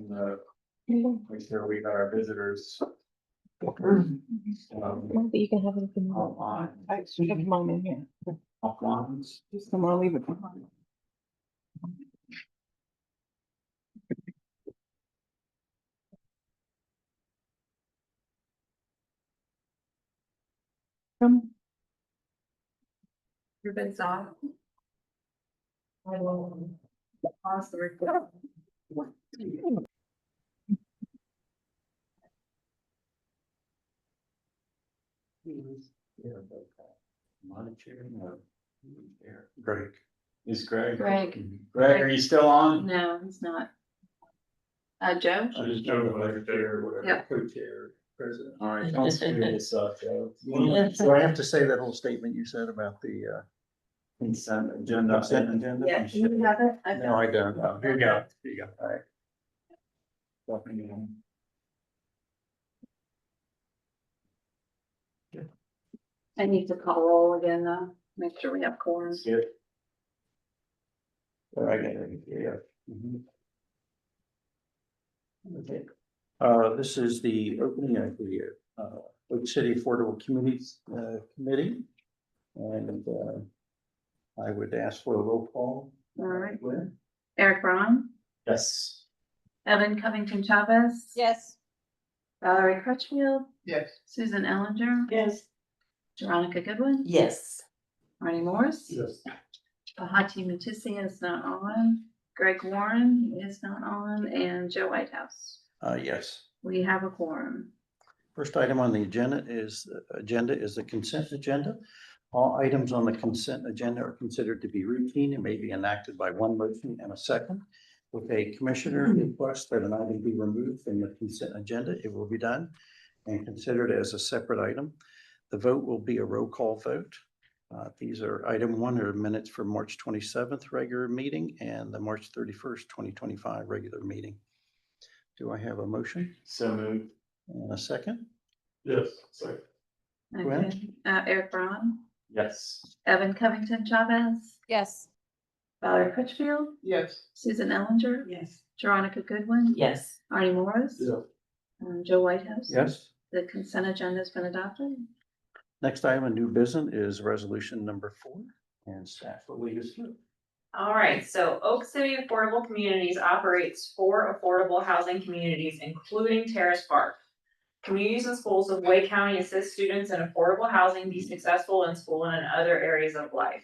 make sure we got our visitors. But you can have it if you want. Offline. Come on in here. Offline. Just come on, leave it behind. Everybody's off. I will pause the recording. Great. Is Greg? Greg, Greg, are you still on? no, he's not. Joe? I just know what chair, whatever, Yep. co-chair, president. All right, don't screw this up, Joe. So I have to say that whole statement you said about the Consent agenda. consent agenda? Yeah, you have it? Okay. No, I don't. Oh, here you go. Here you go. All right. Welcome you. I need to call roll again, though, make sure we have quorum. Good. All right, yeah. Mhm. Okay. This is the opening of the Oak City Affordable Communities Committee. And I would ask for a roll call. All right. Gwen? Eric Braun, Yes. Evan Covington Chavez. Yes. Valerie Crutchfield, Yes. Susan Ellinger. Yes. Veronica Goodwin. Yes. Artie Morris. Yes. Patti Matisia is not on. Greg Warren is not on, and Joe Whitehouse. Yes. We have a quorum. First item on the agenda is the consent agenda. All items on the consent agenda are considered to be routine and may be enacted by one motion and a second. If a commissioner requests that an item be removed from the consent agenda, it will be done and considered as a separate item. The vote will be a roll call vote. These are item one are minutes for March 27th regular meeting and the March 31st, 2025 regular meeting. Do I have a motion? So moved. And a second? Yes, sorry. ahead. Okay, Eric Braun, Yes. Evan Covington Chavez, Yes. Valerie Crutchfield, Yes. Susan Ellinger, Yes. Veronica Goodwin. Yes. Arnie Morris. Yeah. Joe Whitehouse. Yes. The consent agenda has been adopted. Next item on new business is resolution number 4 and staff will lead us through. All right, so Oak City Affordable Communities operates 4 affordable housing communities, including Terrace Park. Communities and schools of Wake County assist students in affordable housing be successful in school and in other areas of life.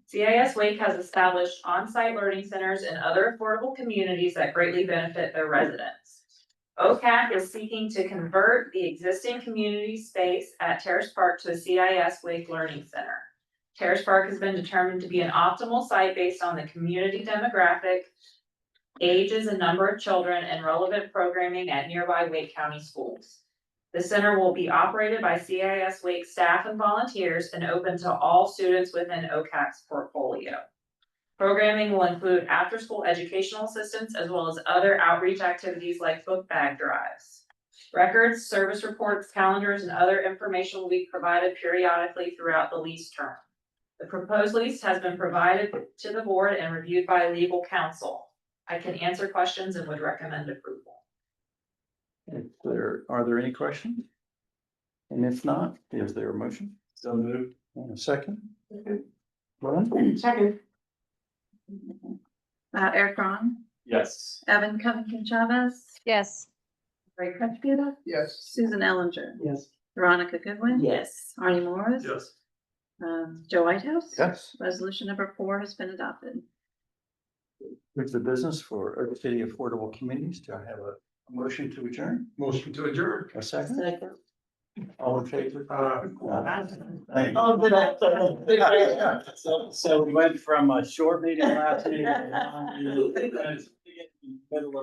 CIS Wake has established on-site learning centers in other affordable communities that greatly benefit their residents. OCAC is seeking to convert the existing community space at Terrace Park to a CIS Wake Learning Center. Terrace Park has been determined to be an optimal site based on the community demographic, ages and number of children, and relevant programming at nearby Wake County schools. The center will be operated by CIS Wake staff and volunteers and open to all students within OCAC's portfolio. Programming will include after-school educational assistance as well as other outreach activities like book bag drives. Records, service reports, calendars, and other information will be provided periodically throughout the lease term. The proposed lease has been provided to the board and reviewed by legal counsel. I can answer questions and would recommend approval. Are there any questions? And if not, is there a motion? So moved. And a second? Glenn? Second. Eric Braun, Yes. Evan Covington Chavez, Yes. Ray Crutchfield, Yes. Susan Ellinger, Yes. Veronica Goodwin. Yes. Arnie Morris. Yes. Joe Whitehouse. Yes. Resolution number 4 has been adopted. With the business for Oak City Affordable Communities, do I have a motion to adjourn? Motion to adjourn. A second? Second. All in favor? Thank you. Oh, did I? So we went from a short meeting last meeting to a long meeting. Middle of